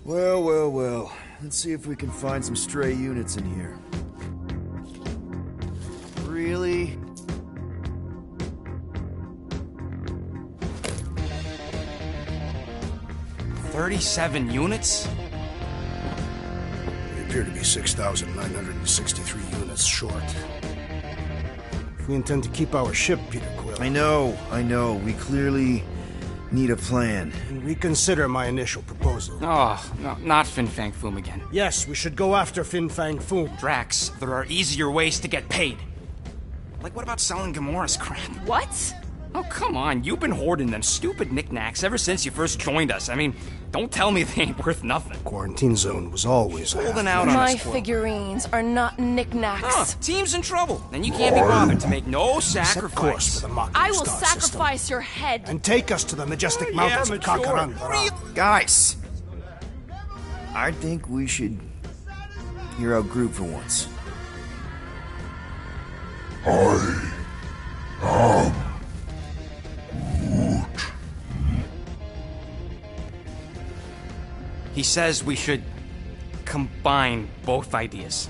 [SPEAKER 1] Well, well, well. Let's see if we can find some stray units in here. Really?
[SPEAKER 9] "37 units?
[SPEAKER 2] appear to be 6,963 units short. If we intend to keep our ship, Peter Quill...
[SPEAKER 1] I know. We clearly need a plan.
[SPEAKER 2] And reconsider my initial proposal.
[SPEAKER 12] Oh, no, not Fin Fang Foom again.
[SPEAKER 2] Yes, we should go after Fin Fang Foom.
[SPEAKER 12] Drax, there are easier ways to get paid. Like, what about selling Gamora's crap?
[SPEAKER 11] What?
[SPEAKER 12] Oh, come on. You've been hoarding them stupid knickknacks ever since you first joined us. I mean, don't tell me they ain't worth nothing.
[SPEAKER 2] Quarantine zone was always
[SPEAKER 12] holding out on
[SPEAKER 11] My
[SPEAKER 12] us, Quill.
[SPEAKER 11] figurines are not knickknacks.
[SPEAKER 12] Huh, team's in trouble, and you can't be bothered to make no sacrifice.
[SPEAKER 2] Course for the Mocking
[SPEAKER 11] I will
[SPEAKER 2] Star
[SPEAKER 11] sacrifice
[SPEAKER 2] system.
[SPEAKER 11] your head.
[SPEAKER 2] And take us to the majestic mountains of Kakaranda.
[SPEAKER 1] Guys! I think we should hear out Groot for once.
[SPEAKER 12] He says we should combine both ideas.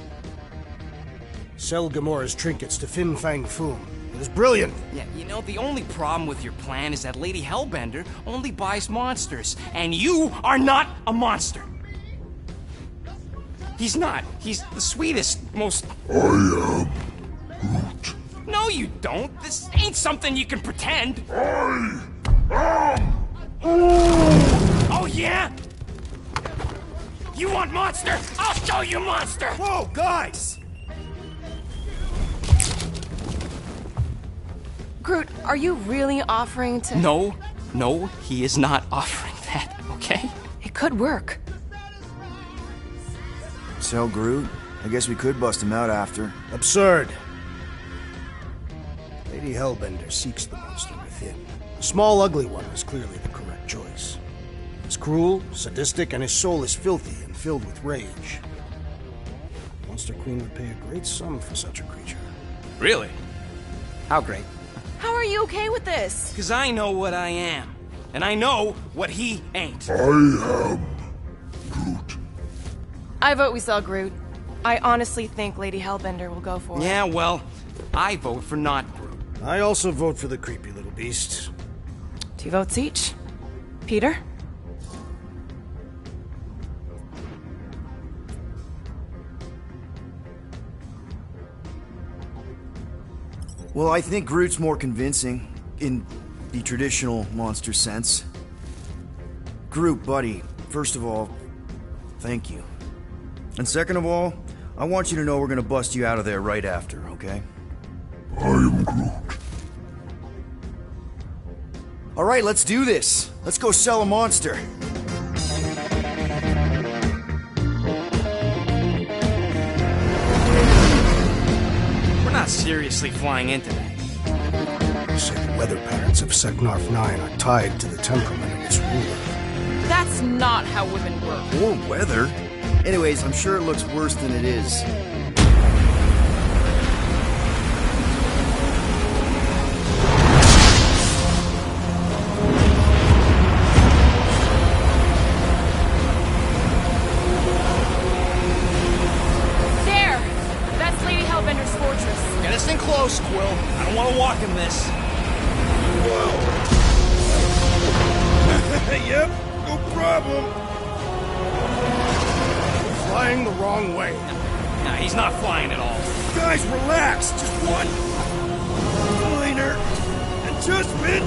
[SPEAKER 2] Sell Gamora's trinkets to Fin Fang Foom. It is brilliant.
[SPEAKER 12] Yeah, you know, the only problem with your plan is that Lady Hellbender only buys monsters, and you are not a monster. He's not. He's the sweetest, most...
[SPEAKER 13] I am Groot.
[SPEAKER 12] No, you don't. This ain't something you can pretend.
[SPEAKER 13] I am...
[SPEAKER 12] Oh, yeah? You want monster? I'll show you monster!
[SPEAKER 1] Whoa, guys!
[SPEAKER 11] Groot, are you really offering to...
[SPEAKER 12] No, he is not offering that, okay?
[SPEAKER 11] It could work.
[SPEAKER 1] Sell Groot? I guess we could bust him out after.
[SPEAKER 2] Absurd. Lady Hellbender seeks the monster within. The small, ugly one is clearly the correct choice. He's cruel, sadistic, and his soul is filthy and filled with rage. Monster Queen would pay a great sum for such a creature.
[SPEAKER 12] Really? How great?
[SPEAKER 11] How are you okay with this?
[SPEAKER 12] Because I know what I am. And I know what he ain't.
[SPEAKER 13] I am Groot.
[SPEAKER 11] I vote we sell Groot. I honestly think Lady Hellbender will go for it.
[SPEAKER 12] Yeah, well, I vote for not Groot.
[SPEAKER 2] I also vote for the creepy little beast.
[SPEAKER 11] 2 votes each. Peter?
[SPEAKER 1] Well, I think Groot's more convincing, in the traditional monster sense. Groot, buddy, first of all, thank you. And second of all, I want you to know we're gonna bust you out of there right after, okay?
[SPEAKER 13] I am Groot.
[SPEAKER 1] Alright, let's do this. Let's go sell a monster.
[SPEAKER 12] We're not seriously flying into that.
[SPEAKER 2] They say the weather patterns of Seknarf 9 are tied to the temperament of its ruler.
[SPEAKER 11] That's not how women work.
[SPEAKER 1] Or weather. Anyways, I'm sure it looks worse than it is.
[SPEAKER 11] There! That's Lady Hellbender's fortress.
[SPEAKER 12] Get us in close, Quill. I don't want to walk in this.
[SPEAKER 2] Yep, no problem. We're flying the wrong way.
[SPEAKER 12] Nah, he's not flying at all.
[SPEAKER 1] Guys, relax. Just one minor adjustment.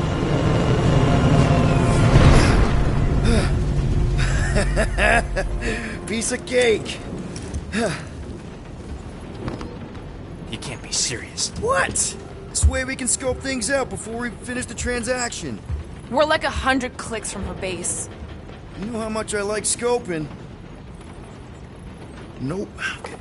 [SPEAKER 1] Piece of cake.
[SPEAKER 12] You can't be serious.
[SPEAKER 1] What? This way we can scope things out before we finish the transaction.
[SPEAKER 11] We're like 100 clicks from her base.
[SPEAKER 1] You know how much I like scoping. Nope. Okay.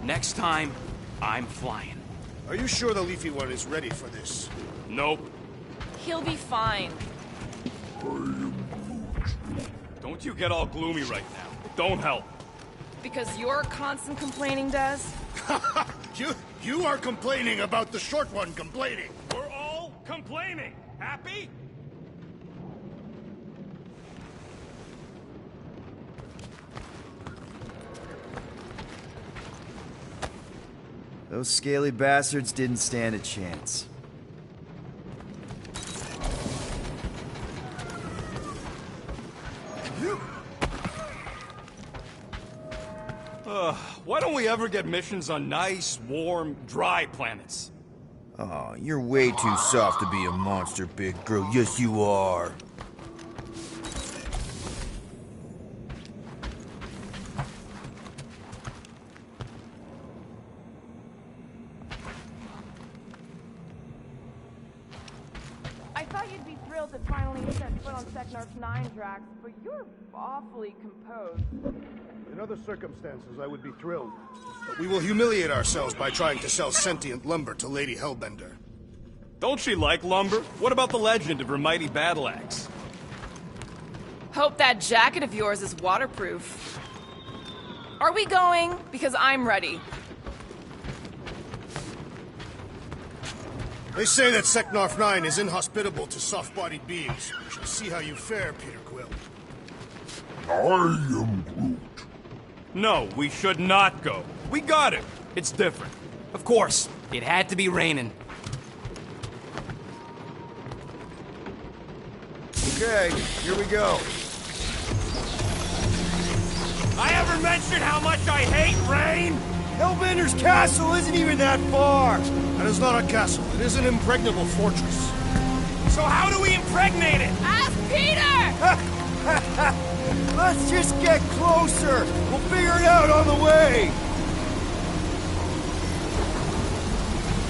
[SPEAKER 12] Next time, I'm flying.
[SPEAKER 2] Are you sure the Leafy One is ready for this?
[SPEAKER 12] Nope.
[SPEAKER 11] He'll be fine.
[SPEAKER 9] Don't you get all gloomy right now. Don't help.
[SPEAKER 11] Because your constant complaining does?
[SPEAKER 2] You are complaining about the short one complaining.
[SPEAKER 9] We're all complaining. Happy?
[SPEAKER 1] Those scaly bastards didn't stand a chance.
[SPEAKER 9] Why don't we ever get missions on nice, warm, dry planets?
[SPEAKER 1] Oh, you're way too soft to be a monster, big girl. Yes, you are.
[SPEAKER 11] I thought you'd be thrilled to finally set foot on Seknarf's 9, Drax, but you're awfully composed.
[SPEAKER 2] In other circumstances, I would be thrilled. But we will humiliate ourselves by trying to sell sentient lumber to Lady Hellbender.
[SPEAKER 9] Don't she like lumber? What about the legend of her mighty battle axe?
[SPEAKER 11] Hope that jacket of yours is waterproof. Are we going? Because I'm ready.
[SPEAKER 2] They say that Seknarf 9 is inhospitable to soft-bodied beings. We shall see how you fare, Peter Quill.
[SPEAKER 13] I am Groot.
[SPEAKER 9] No, we should not go. We got it. It's different.
[SPEAKER 12] Of course, it had to be raining.
[SPEAKER 1] Okay, here we go.
[SPEAKER 9] I ever mentioned how much I hate rain?
[SPEAKER 1] Hellbender's castle isn't even that far.
[SPEAKER 2] That is not a castle. It is an impregnable fortress.
[SPEAKER 9] So how do we impregnate it?
[SPEAKER 11] Ask Peter!
[SPEAKER 1] Let's just get closer. We'll figure it out on the way.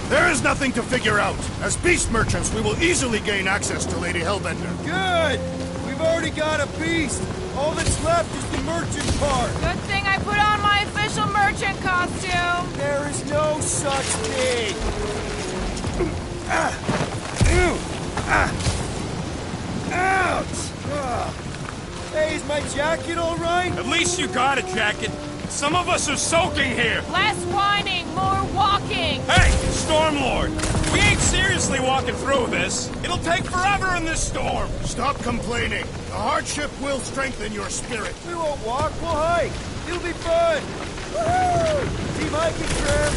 [SPEAKER 2] There is nothing to figure out. As beast merchants, we will easily gain access to Lady Hellbender.
[SPEAKER 1] Good. We've already got a beast. All that's left is the merchant part.
[SPEAKER 11] Good thing I put on my official merchant costume.
[SPEAKER 1] There is no such thing. Ouch! Hey, is my jacket all right?
[SPEAKER 9] At least you got a jacket. Some of us are soaking here.
[SPEAKER 11] Less whining, more walking.
[SPEAKER 9] Hey, Stormlord! We ain't seriously walking through this. It'll take forever in this storm.
[SPEAKER 2] Stop complaining. The hardship will strengthen your spirit.
[SPEAKER 1] We won't walk, we'll hike. It'll be fun. Woohoo! Team hiking trip.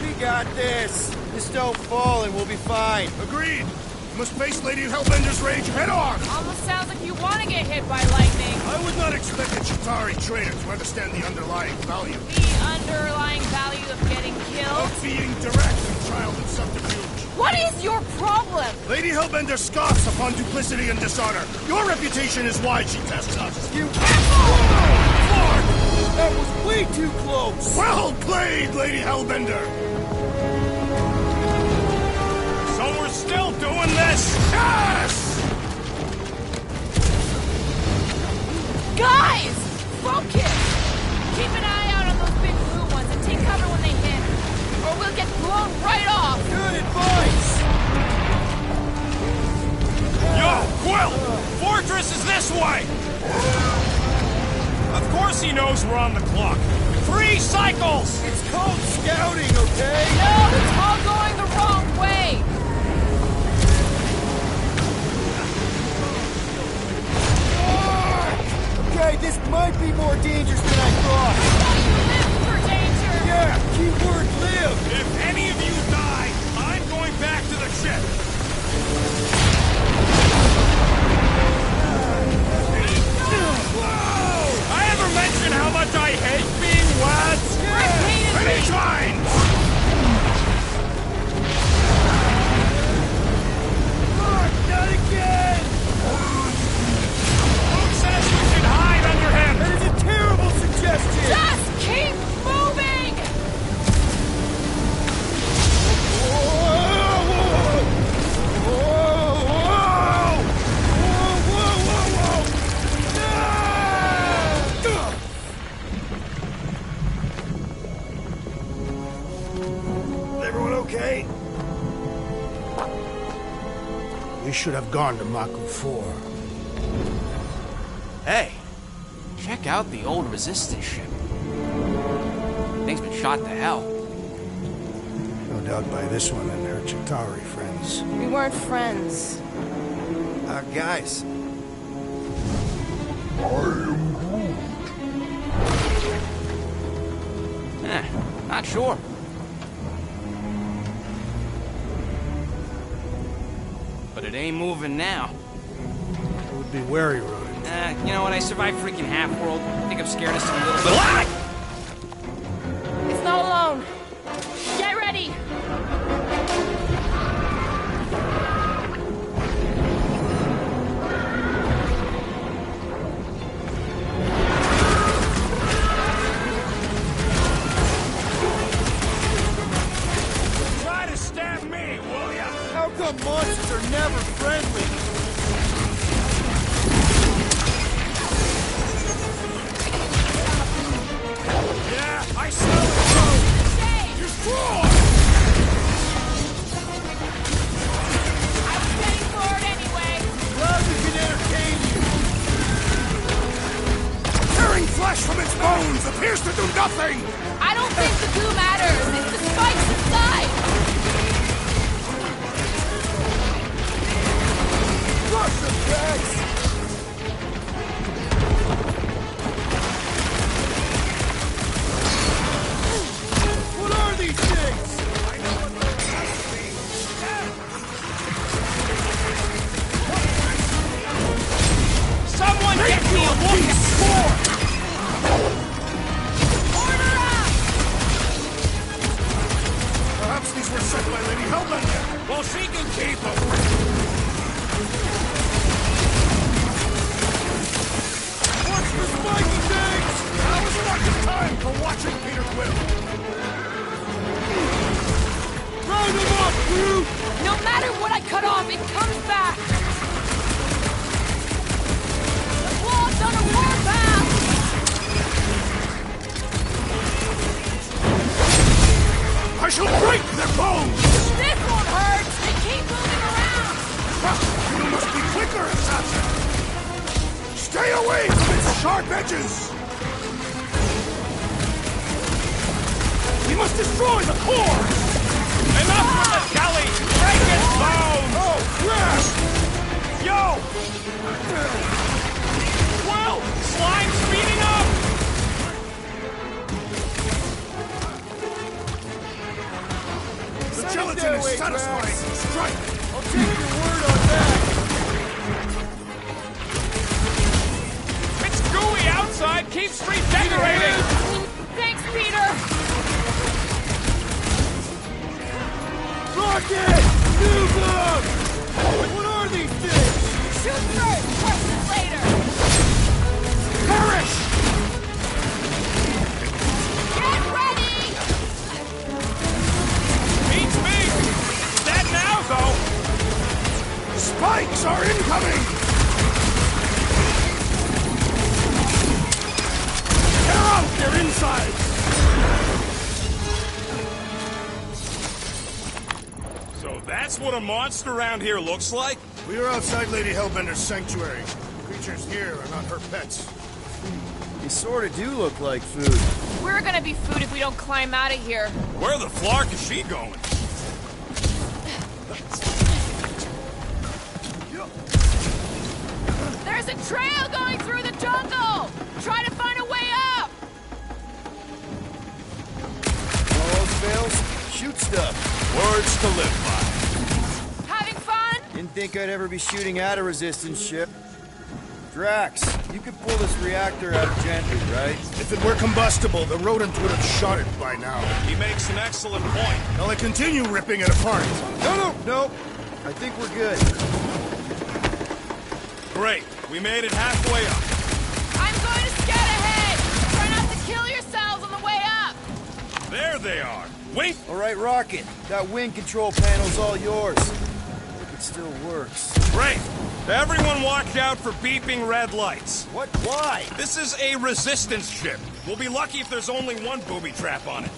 [SPEAKER 1] We got this. Just don't fall and we'll be fine.
[SPEAKER 2] Agreed. You must face Lady Hellbender's rage head on.
[SPEAKER 11] Almost sounds like you want to get hit by lightning.
[SPEAKER 2] I would not expect a Chitauri trader to understand the underlying value.
[SPEAKER 11] The underlying value of getting killed?
[SPEAKER 2] Of being direct and child of subterfuge.
[SPEAKER 11] What is your problem?
[SPEAKER 2] Lady Hellbender scoffs upon duplicity and dishonor. Your reputation is why she tests us.
[SPEAKER 1] You... Lord! That was way too close!
[SPEAKER 2] Well played, Lady Hellbender!
[SPEAKER 9] So we're still doing this?
[SPEAKER 2] Yes!
[SPEAKER 11] Guys! Focus! Keep an eye out on those big blue ones and take cover when they hit. Or we'll get blown right off!
[SPEAKER 1] Good advice!
[SPEAKER 9] Yo, Quill! Fortress is this way! Of course he knows we're on the clock. 3 cycles!
[SPEAKER 1] It's called scouting, okay?
[SPEAKER 11] No, it's all going the wrong way!
[SPEAKER 1] Okay, this might be more dangerous than I thought.
[SPEAKER 11] You live for danger!
[SPEAKER 1] Yeah, keyword live!
[SPEAKER 9] If any of you die, I'm going back to the ship! Whoa! I ever mention how much I hate being wet?
[SPEAKER 11] Repeatedly!
[SPEAKER 9] Many times!
[SPEAKER 1] Not again!
[SPEAKER 9] Who says we should hide under him?
[SPEAKER 1] That is a terrible suggestion!
[SPEAKER 11] Just keep moving!
[SPEAKER 1] Everyone okay?
[SPEAKER 2] We should have gone to Maku 4.
[SPEAKER 12] Hey, check out the old resistance ship. Thing's been shot to hell.
[SPEAKER 2] No doubt by this one and her Chitauri friends.
[SPEAKER 11] We weren't friends.
[SPEAKER 1] Guys.
[SPEAKER 13] I am Groot.
[SPEAKER 12] Not sure. But it ain't moving now.
[SPEAKER 2] It would be wary, Rodent.
[SPEAKER 12] You know what? I survived freaking Half-World. I think I've scared us a little bit.
[SPEAKER 2] Some monsters are never friendly!
[SPEAKER 9] Yeah, I smell it, bro! You're strong!
[SPEAKER 11] I was getting bored anyway.
[SPEAKER 2] Glad we can entertain you!
[SPEAKER 9] Tearing flesh from its bones appears to do nothing!
[SPEAKER 11] I don't think the goo matters. It's the spikes inside.
[SPEAKER 2] Crush them, Jax! What are these things?
[SPEAKER 9] I know what they're supposed to be.
[SPEAKER 12] Someone get me a look at
[SPEAKER 11] Order up.
[SPEAKER 9] Perhaps these were sent by Lady Hellbender. Well, she can keep them.
[SPEAKER 2] Watch for spiky things!
[SPEAKER 9] Now is not the time for watching Peter Quill.
[SPEAKER 2] Round them up, crew!
[SPEAKER 11] No matter what I cut off, it comes back. The claw's on a warpath.
[SPEAKER 9] I shall break their bones!
[SPEAKER 11] This won't hurt. They keep moving around.
[SPEAKER 9] You must be quicker, assassin! Stay away from its sharp edges! We must destroy the core! Enough with the jelly! Break its bones! Oh, yes! Yo! Well, slime speeding up! The gelatin is satisfying! Strike!
[SPEAKER 2] I'll take your word on that!
[SPEAKER 9] It's gooey outside! Keeps regenerating!
[SPEAKER 11] Thanks, Peter.
[SPEAKER 2] Rocket! Move them! What are these things?
[SPEAKER 11] Shoot first, questions later.
[SPEAKER 9] Perish!
[SPEAKER 11] Get ready.
[SPEAKER 9] Beats me! Dead now, though! Spikes are incoming! Tear out their insides! So that's what a monster around here looks like?
[SPEAKER 2] We are outside Lady Hellbender's sanctuary. Creatures here are not her pets.
[SPEAKER 1] They sort of do look like food.
[SPEAKER 11] We're gonna be food if we don't climb out of here.
[SPEAKER 9] Where the flark is she going?
[SPEAKER 11] There's a trail going through the jungle. Try to find a way up.
[SPEAKER 1] All else fails, shoot stuff.
[SPEAKER 9] Words to live by.
[SPEAKER 11] Having fun?
[SPEAKER 1] Didn't think I'd ever be shooting at a resistance ship. Drax, you could pull this reactor out gently, right?
[SPEAKER 2] If it were combustible, the rodent would have shot it by now.
[SPEAKER 9] He makes an excellent point.
[SPEAKER 2] Shall I continue ripping it apart?
[SPEAKER 1] No. I think we're good.
[SPEAKER 9] Great. We made it halfway up.
[SPEAKER 11] I'm going to scout ahead. Try not to kill yourselves on the way up.
[SPEAKER 9] There they are. Wait!
[SPEAKER 1] All right, Rocket. That wing control panel's all yours. If it still works.
[SPEAKER 9] Great. Everyone watch out for beeping red lights.
[SPEAKER 1] What? Why?
[SPEAKER 9] This is a resistance ship. We'll be lucky if there's only one booby trap on it.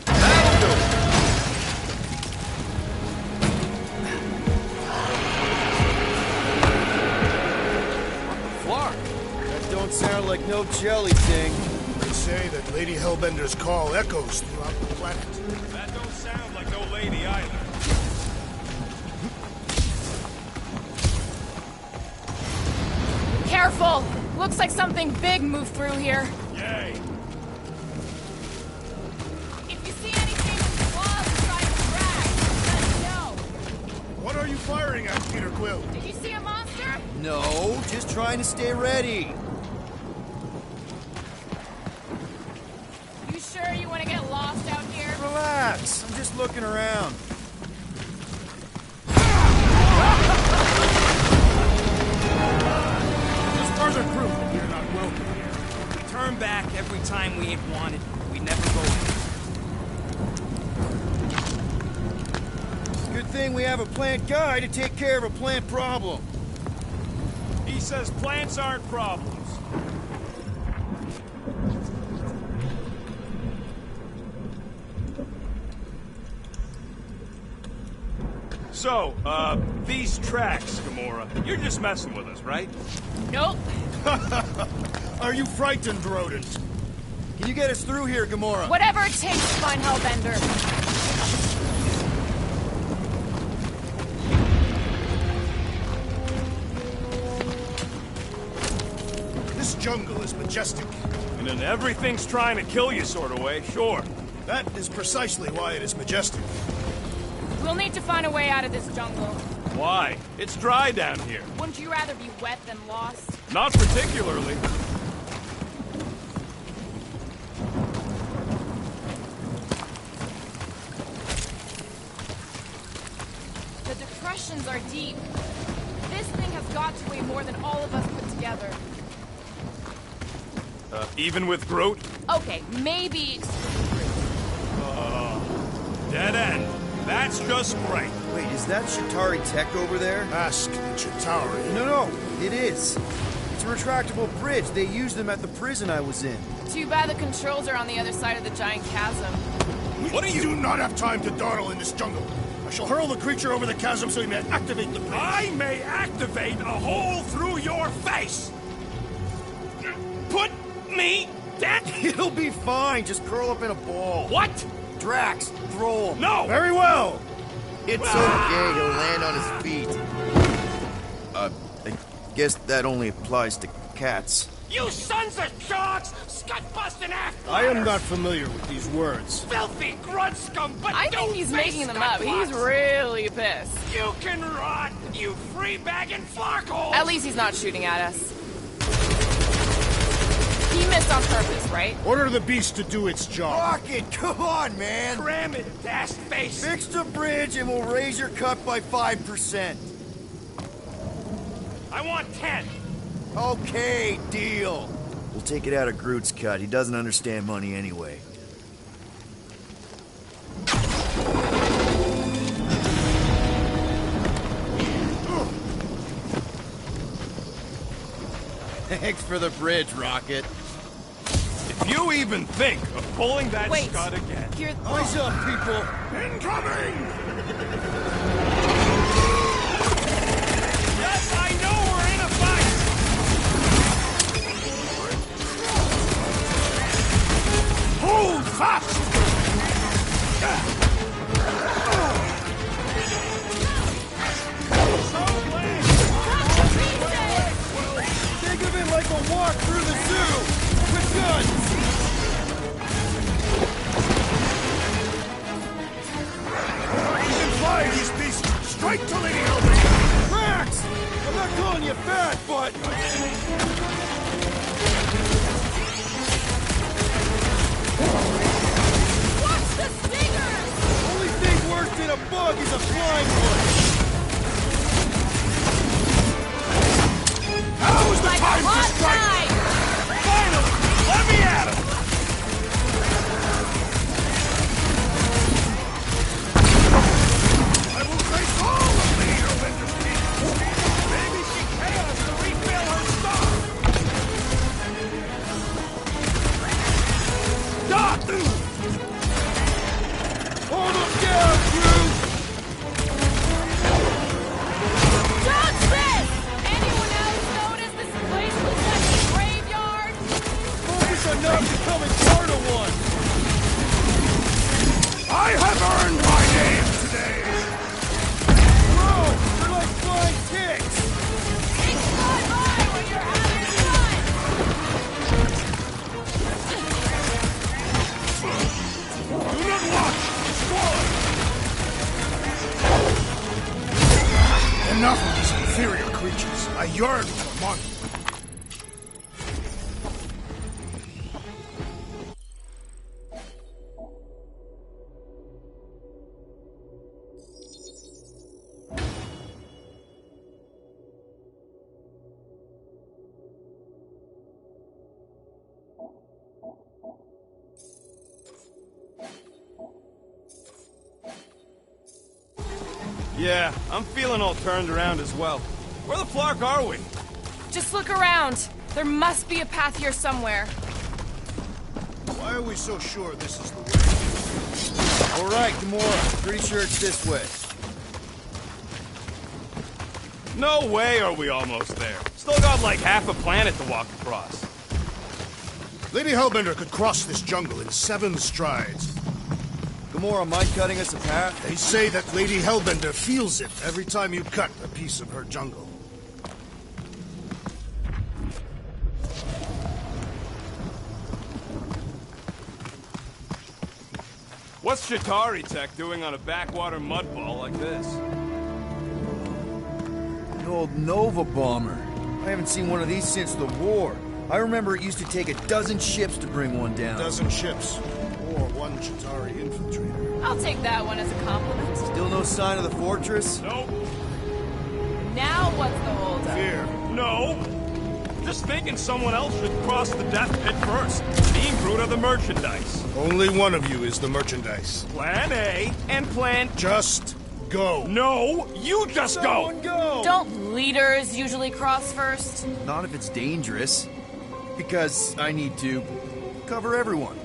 [SPEAKER 9] That'll do.
[SPEAKER 1] Flark. That don't sound like no jelly thing.
[SPEAKER 2] They say that Lady Hellbender's call echoes throughout the planet.
[SPEAKER 9] That don't sound like no lady either.
[SPEAKER 11] Careful. Looks like something big moved through here.
[SPEAKER 9] Yay.
[SPEAKER 11] If you see anything with claws inside the track, let me know.
[SPEAKER 2] What are you firing at, Peter Quill?
[SPEAKER 11] Did you see a monster?
[SPEAKER 1] No, just trying to stay ready.
[SPEAKER 11] You sure you want to get lost out here?
[SPEAKER 1] Relax. I'm just looking around.
[SPEAKER 12] Just further proof that we're not welcome here. We turn back every time we ain't wanted. We never go in.
[SPEAKER 1] Good thing thing we have a plant guy to take care of a plant problem.
[SPEAKER 6] He says plants aren't problems. So, these tracks, Gamora, you're just messing with us, right?
[SPEAKER 11] Nope.
[SPEAKER 2] Are you frightened, rodent?
[SPEAKER 1] Can you get us through here, Gamora?
[SPEAKER 3] Whatever it takes to find Hellbender.
[SPEAKER 2] This jungle is majestic.
[SPEAKER 6] In an everything's trying to kill you sort of way, sure.
[SPEAKER 2] That is precisely why it is majestic.
[SPEAKER 3] We'll need to find a way out of this jungle.
[SPEAKER 6] Why? It's dry down here.
[SPEAKER 3] Wouldn't you rather be wet than lost?
[SPEAKER 6] Not particularly.
[SPEAKER 3] The depressions are deep. This thing has got to weigh more than all of us put together.
[SPEAKER 6] Even with Groot?
[SPEAKER 3] Okay, maybe excluding Groot.
[SPEAKER 6] Dead end. That's just great.
[SPEAKER 1] Wait, is that Chitauri tech over there?
[SPEAKER 2] Ask the Chitauri.
[SPEAKER 1] No, it is. It's a retractable bridge. They used them at the prison I was in.
[SPEAKER 3] Too bad the controls are on the other side of the giant chasm.
[SPEAKER 2] What do you do not have time to dawdle in this jungle? I shall hurl the creature over the chasm so he may activate the bridge.
[SPEAKER 6] I may activate a hole through your face! Put me down!
[SPEAKER 1] It'll be fine. Just curl up in a ball.
[SPEAKER 6] What?
[SPEAKER 1] Drax, throw him.
[SPEAKER 6] No!
[SPEAKER 2] Very well!
[SPEAKER 1] It's okay. He'll land on his feet. I guess that only applies to cats.
[SPEAKER 12] You sons of dogs! Scut-busting after!
[SPEAKER 2] I am not familiar with these words.
[SPEAKER 12] Filthy grunt scum, but
[SPEAKER 3] I think he's making them up. He's really pissed.
[SPEAKER 12] You can rot, you free-bagging flarkhole!
[SPEAKER 3] At least he's not shooting at us. He missed on purpose, right?
[SPEAKER 2] Order the beast to do its job.
[SPEAKER 1] Rocket, come on, man.
[SPEAKER 12] Cram it, ass face!
[SPEAKER 1] Fix the bridge and we'll raise your cut by 5%.
[SPEAKER 6] I want 10.
[SPEAKER 1] Okay, deal. We'll take it out of Groot's cut. He doesn't understand money anyway. Thanks for the bridge, Rocket.
[SPEAKER 6] If you even think of pulling that
[SPEAKER 3] Wait.
[SPEAKER 6] scud again...
[SPEAKER 3] You're...
[SPEAKER 1] Eyes up, people.
[SPEAKER 2] Incoming!
[SPEAKER 6] Yes, I know we're in a fight!
[SPEAKER 2] Hold fast!
[SPEAKER 1] Think of it like a walk through the zoo with guns.
[SPEAKER 2] You can fly these beasts straight to Lady Hellbender!
[SPEAKER 1] Drax! I'm not calling you fat, but...
[SPEAKER 3] Watch the stingers!
[SPEAKER 1] Only thing worse than a bug is a flying one.
[SPEAKER 2] Now is the
[SPEAKER 3] Like
[SPEAKER 2] time
[SPEAKER 3] a
[SPEAKER 2] to
[SPEAKER 3] hot
[SPEAKER 2] strike!
[SPEAKER 3] knife!
[SPEAKER 6] Finally! Let me at him!
[SPEAKER 2] I will face all of Lady Hellbender's needs!
[SPEAKER 6] Maybe she chaos to refill her stock!
[SPEAKER 2] Dot!
[SPEAKER 1] Hold him down, Groot!
[SPEAKER 3] Dodge this! Anyone else notice this place looks like a graveyard?
[SPEAKER 1] Focus enough to come in part of one.
[SPEAKER 2] I have earned my name today!
[SPEAKER 1] Bro, you're like flying ticks.
[SPEAKER 3] It's not mine when you're having fun!
[SPEAKER 2] Do not watch! Destroy! Enough of these inferior creatures. I yearn for money.
[SPEAKER 9] Yeah, I'm feeling all turned around as well. Where the flark are we?
[SPEAKER 11] Just look around. There must be a path here somewhere.
[SPEAKER 2] Why are we so sure this is the way?
[SPEAKER 1] All right, Gamora. Pretty sure it's this way.
[SPEAKER 9] No way are we almost there. Still got like half a planet to walk across.
[SPEAKER 2] Lady Hellbender could cross this jungle in 7 strides.
[SPEAKER 1] Gamora, mind cutting us a path?
[SPEAKER 2] They say that Lady Hellbender feels it every time you cut a piece of her jungle.
[SPEAKER 9] What's Chitauri Tech doing on a backwater mudball like this?
[SPEAKER 1] An old Nova bomber. I haven't seen one of these since the war. I remember it used to take 12 ships to bring one down.
[SPEAKER 2] 12 ships. Or 1 Chitauri infiltrator.
[SPEAKER 11] I'll take that one as a compliment.
[SPEAKER 1] Still no sign of the fortress?
[SPEAKER 9] Nope.
[SPEAKER 11] Now what's the holdup?
[SPEAKER 2] Fear.
[SPEAKER 9] No. Just thinking someone else should cross the death pit first. Being brute of the merchandise.
[SPEAKER 2] Only one of you is the merchandise.
[SPEAKER 9] Plan A and plan...
[SPEAKER 2] Just go.
[SPEAKER 9] No, you just
[SPEAKER 1] Someone go!
[SPEAKER 11] Don't leaders usually cross first?
[SPEAKER 1] Not if it's dangerous. Because I need to cover everyone.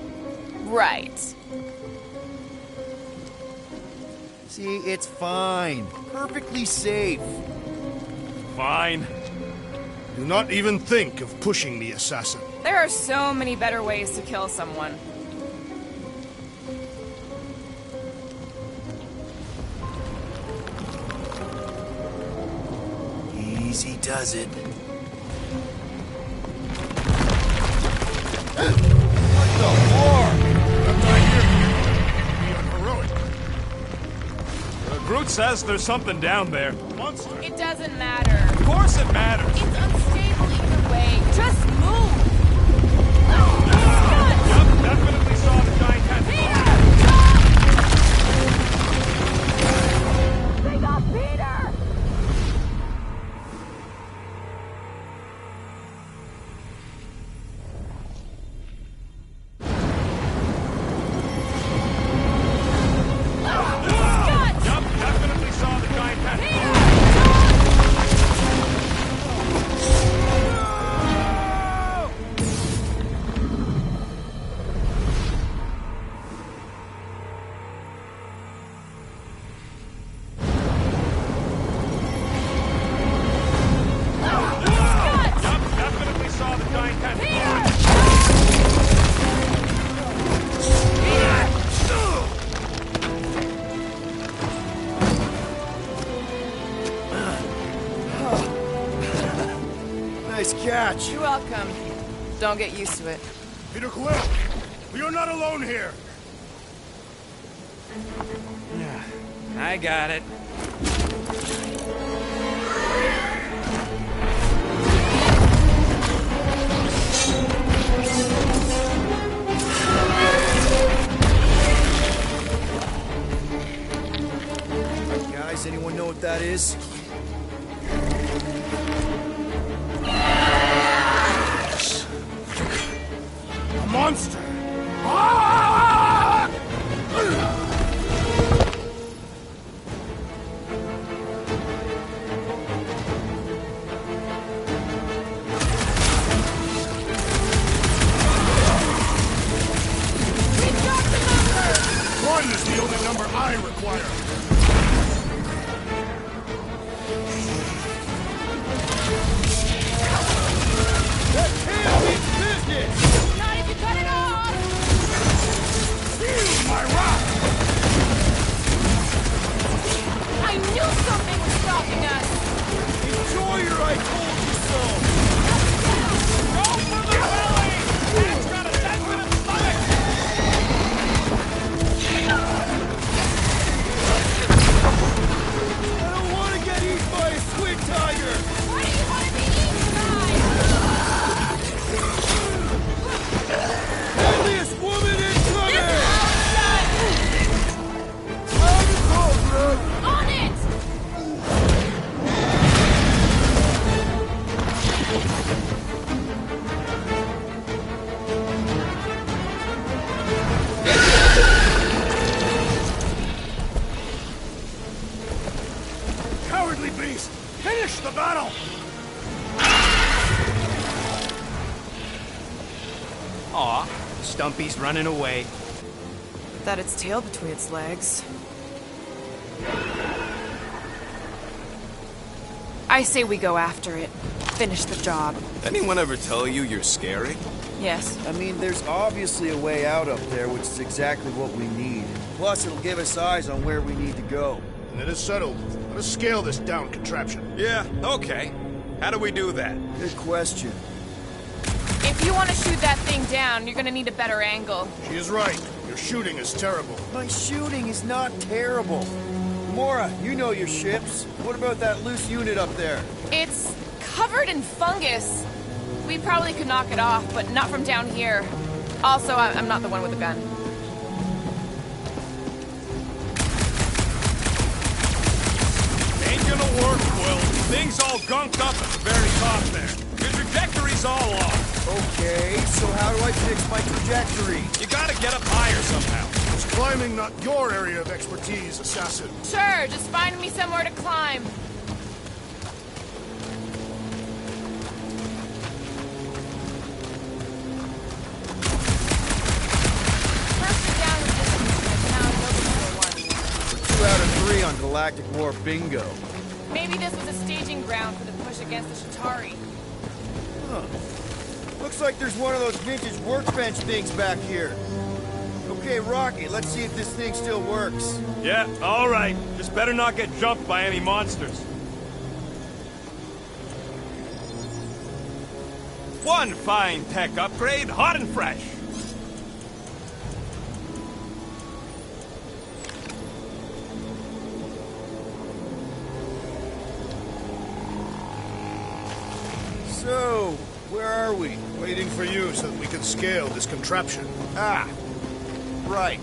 [SPEAKER 11] Right.
[SPEAKER 1] See, it's fine. Perfectly safe.
[SPEAKER 9] Fine.
[SPEAKER 2] Do not even think of pushing the assassin.
[SPEAKER 11] There are so many better ways to kill someone.
[SPEAKER 1] Easy does it.
[SPEAKER 2] What the war? I'm not here to be unheroic.
[SPEAKER 9] Groot says there's something down there.
[SPEAKER 2] Monster.
[SPEAKER 11] It doesn't matter.
[SPEAKER 9] Of course it matters.
[SPEAKER 11] It's unstable either way. Just move!
[SPEAKER 9] Yup, definitely saw the giant tentacle.
[SPEAKER 11] They got Peter!
[SPEAKER 9] Yup, definitely saw the giant tentacle. Yup, definitely saw the giant tentacle.
[SPEAKER 1] Nice catch.
[SPEAKER 11] You're welcome. Don't get used to it.
[SPEAKER 2] Peter Quill, we are not alone here.
[SPEAKER 12] I got it.
[SPEAKER 1] Guys, anyone know what that is?
[SPEAKER 2] A monster. One is the only number I require.
[SPEAKER 12] Stumpy's running away.
[SPEAKER 11] That its tail between its legs. I say we go after it. Finish the job.
[SPEAKER 9] Anyone ever tell you you're scary?
[SPEAKER 11] Yes.
[SPEAKER 1] I mean, there's obviously a way out up there, which is exactly what we need. Plus, it'll give us eyes on where we need to go.
[SPEAKER 2] And it is settled. Let us scale this down contraption.
[SPEAKER 9] Yeah, okay. How do we do that?
[SPEAKER 1] Good question.
[SPEAKER 11] If you want to shoot that thing down, you're gonna need a better angle.
[SPEAKER 2] She is right. Your shooting is terrible.
[SPEAKER 1] My shooting is not terrible. Mora, you know your ships. What about that loose unit up there?
[SPEAKER 11] It's covered in fungus. We probably could knock it off, but not from down here. Also, I'm not the one with the gun.
[SPEAKER 9] Ain't gonna work, Will. Thing's all gunked up at the very top there. Your trajectory's all off.
[SPEAKER 1] Okay, so how do I fix my trajectory?
[SPEAKER 9] You gotta get up higher somehow.
[SPEAKER 2] Is climbing not your area of expertise, assassin?
[SPEAKER 11] Sure, just find me somewhere to climb.
[SPEAKER 1] We're 2 out of 3 on Galactic War Bingo.
[SPEAKER 11] Maybe this was a staging ground for the push against the Shatari.
[SPEAKER 1] Huh. Looks like there's one of those vintage workbench things back here. Okay, Rocky, let's see if this thing still works.
[SPEAKER 9] Yeah, all right. Just better not get jumped by any monsters. One fine tech upgrade, hot and fresh.
[SPEAKER 1] So, where are we?
[SPEAKER 2] Waiting for you so that we can scale this contraption.
[SPEAKER 1] Ah, right.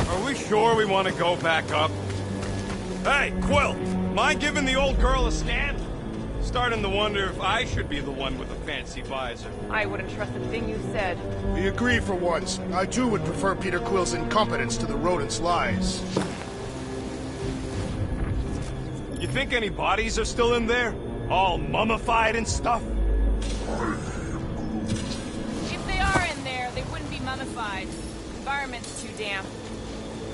[SPEAKER 9] Are we sure we want to go back up? Hey, Quill, mind giving the old girl a stand? Starting to wonder if I should be the one with the fancy visor.
[SPEAKER 11] I wouldn't trust a thing you said.
[SPEAKER 2] We agree for once. I too would prefer Peter Quill's incompetence to the rodent's lies.
[SPEAKER 9] You think any bodies are still in there? All mummified and stuff?
[SPEAKER 11] If they are in there, they wouldn't be mummified. The environment's too damp.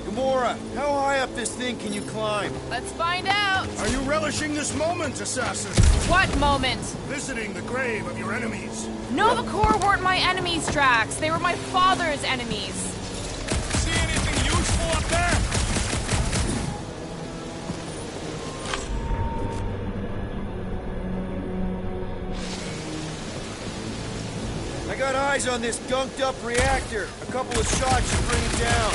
[SPEAKER 1] Gamora, how high up this thing can you climb?
[SPEAKER 11] Let's find out!
[SPEAKER 2] Are you relishing this moment, assassin?
[SPEAKER 11] What moment?
[SPEAKER 2] Visiting the grave of your enemies.
[SPEAKER 11] Nova Corps weren't my enemies, Drax. They were my father's enemies.
[SPEAKER 9] See anything useful up there?
[SPEAKER 1] I got eyes on this gunked-up reactor. A couple of shots should bring it down.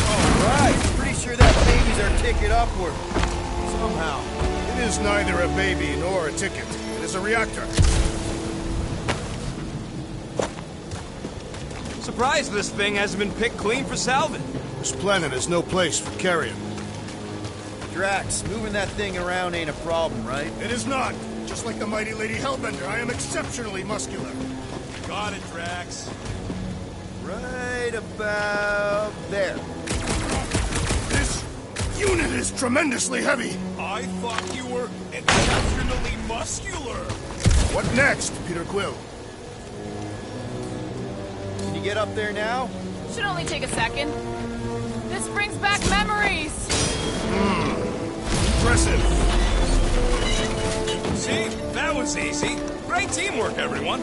[SPEAKER 1] All right, pretty sure that baby's our ticket upward. Somehow.
[SPEAKER 2] It is neither a baby nor a ticket. It is a reactor.
[SPEAKER 9] Surprised this thing hasn't been picked clean for salvage.
[SPEAKER 2] This planet is no place for carrion.
[SPEAKER 1] Drax, moving that thing around ain't a problem, right?
[SPEAKER 2] It is not. Just like the mighty Lady Hellbender, I am exceptionally muscular.
[SPEAKER 9] Got it, Drax.
[SPEAKER 1] Right about there.
[SPEAKER 2] This unit is tremendously heavy.
[SPEAKER 9] I thought you were exceptionally muscular.
[SPEAKER 2] What next, Peter Quill?
[SPEAKER 1] Can you get up there now?
[SPEAKER 11] Should only take a second. This brings back memories.
[SPEAKER 2] Impressive.
[SPEAKER 9] See? That was easy. Great teamwork, everyone.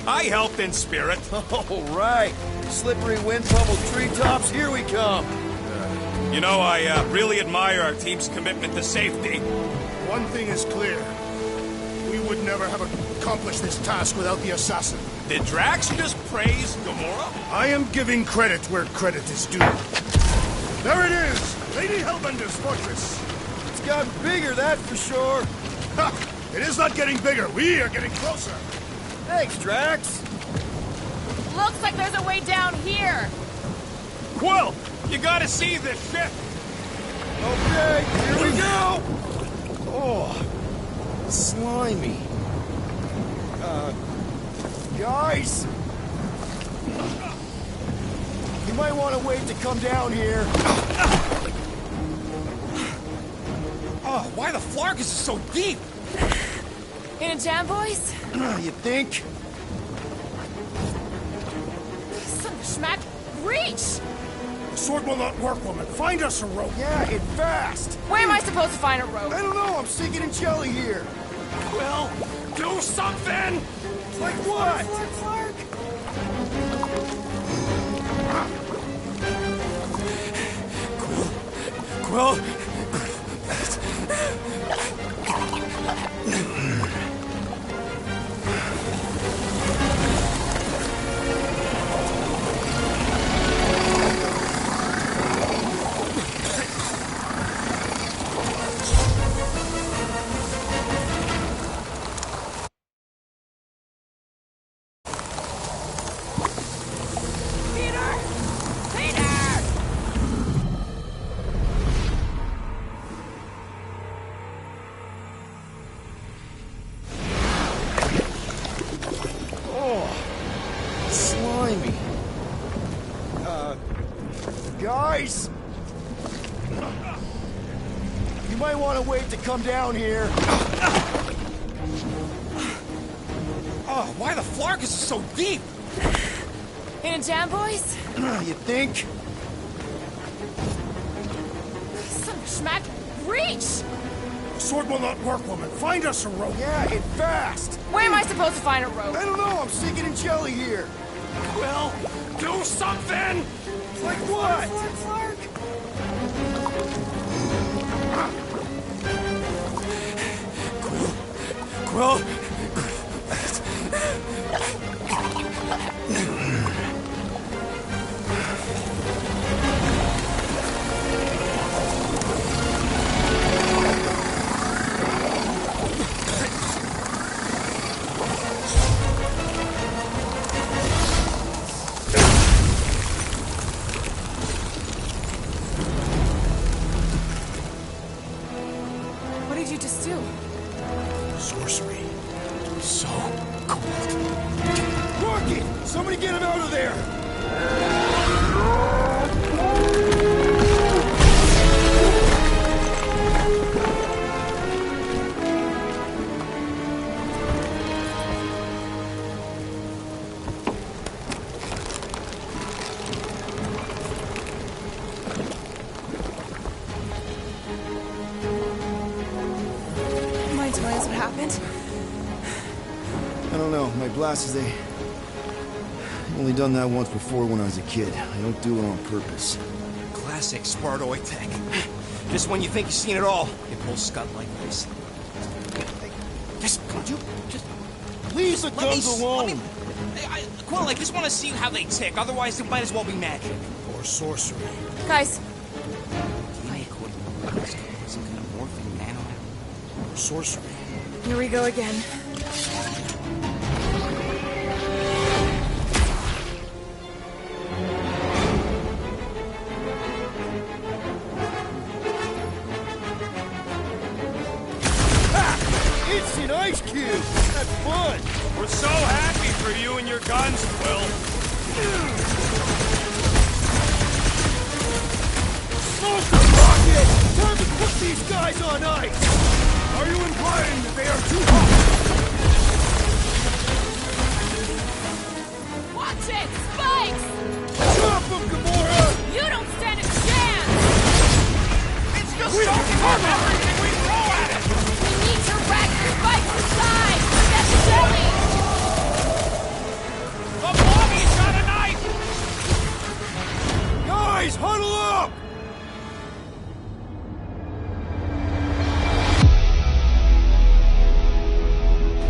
[SPEAKER 9] I helped in spirit.
[SPEAKER 1] All right. Slippery wind-pummeled treetops, here we come.
[SPEAKER 9] You know, I really admire our team's commitment to safety.
[SPEAKER 2] One thing is clear. We would never have accomplished this task without the assassin.
[SPEAKER 9] Did Drax just praise Gamora?
[SPEAKER 2] I am giving credit where credit is due. There it is! Lady Hellbender's fortress!
[SPEAKER 1] It's gotten bigger, that's for sure.
[SPEAKER 2] Ha! It is not getting bigger. We are getting closer.
[SPEAKER 1] Thanks, Drax.
[SPEAKER 11] Looks like there's a way down here.
[SPEAKER 9] Quill, you gotta see this ship.
[SPEAKER 1] Okay, here we go. Oh, slimy. Guys. You might want to wait to come down here.
[SPEAKER 9] Oh, why the Flarkus is so deep?
[SPEAKER 11] In a jam, boys?
[SPEAKER 1] You think?
[SPEAKER 11] Son of a schmack, reach!
[SPEAKER 2] The sword will not work, woman. Find us a rope.
[SPEAKER 1] Yeah, and fast!
[SPEAKER 11] Where am I supposed to find a rope?
[SPEAKER 1] I don't know, I'm sinking in jelly here.
[SPEAKER 9] Quill, do something!
[SPEAKER 1] Like what?
[SPEAKER 9] Quill!
[SPEAKER 1] Slimy. Guys! You might want to wait to come down here.
[SPEAKER 9] Oh, why the Flarkus is so deep?
[SPEAKER 11] In a jam, boys?
[SPEAKER 1] You think?
[SPEAKER 11] Son of a schmack, reach!
[SPEAKER 2] The sword will not work, woman. Find us a rope.
[SPEAKER 1] Yeah, and fast!
[SPEAKER 11] Where am I supposed to find a rope?
[SPEAKER 1] I don't know, I'm sinking in jelly here.
[SPEAKER 9] Quill, do something!
[SPEAKER 1] Like what?
[SPEAKER 9] Quill!
[SPEAKER 11] What did you just do?
[SPEAKER 2] Sorcery.
[SPEAKER 9] So cool.
[SPEAKER 1] Rocket! Somebody get him out of there!
[SPEAKER 11] Mind telling us what happened?
[SPEAKER 1] I don't know, my blasters, I've only done that once before when I was a kid. I don't do it on purpose.
[SPEAKER 12] Classic Spartoid tech. Just when you think you've seen it all, it pulls scut like this. Just, come on, you, just...
[SPEAKER 1] Leave the guns alone!
[SPEAKER 12] Quill, I just want to see how they tick, otherwise it might as well be magic.
[SPEAKER 2] Or sorcery.
[SPEAKER 11] Guys,
[SPEAKER 12] Some kind of morphing nano.
[SPEAKER 2] Or sorcery.
[SPEAKER 11] here we go again.
[SPEAKER 1] It's an ice cube! That's fun!
[SPEAKER 9] We're so happy for you and your guns, Quill.
[SPEAKER 1] Smoker rocket! Time to put these guys on ice!
[SPEAKER 9] Are you implying that they are too hot?
[SPEAKER 11] Watch it! Spikes!
[SPEAKER 1] Drop them, Gamora!
[SPEAKER 11] You don't stand a chance!
[SPEAKER 9] It's just soaking up everything we throw at it!
[SPEAKER 11] We need to rack your spikes aside! That's jelly!
[SPEAKER 9] The Blobby's got a knife!
[SPEAKER 1] Guys, huddle up!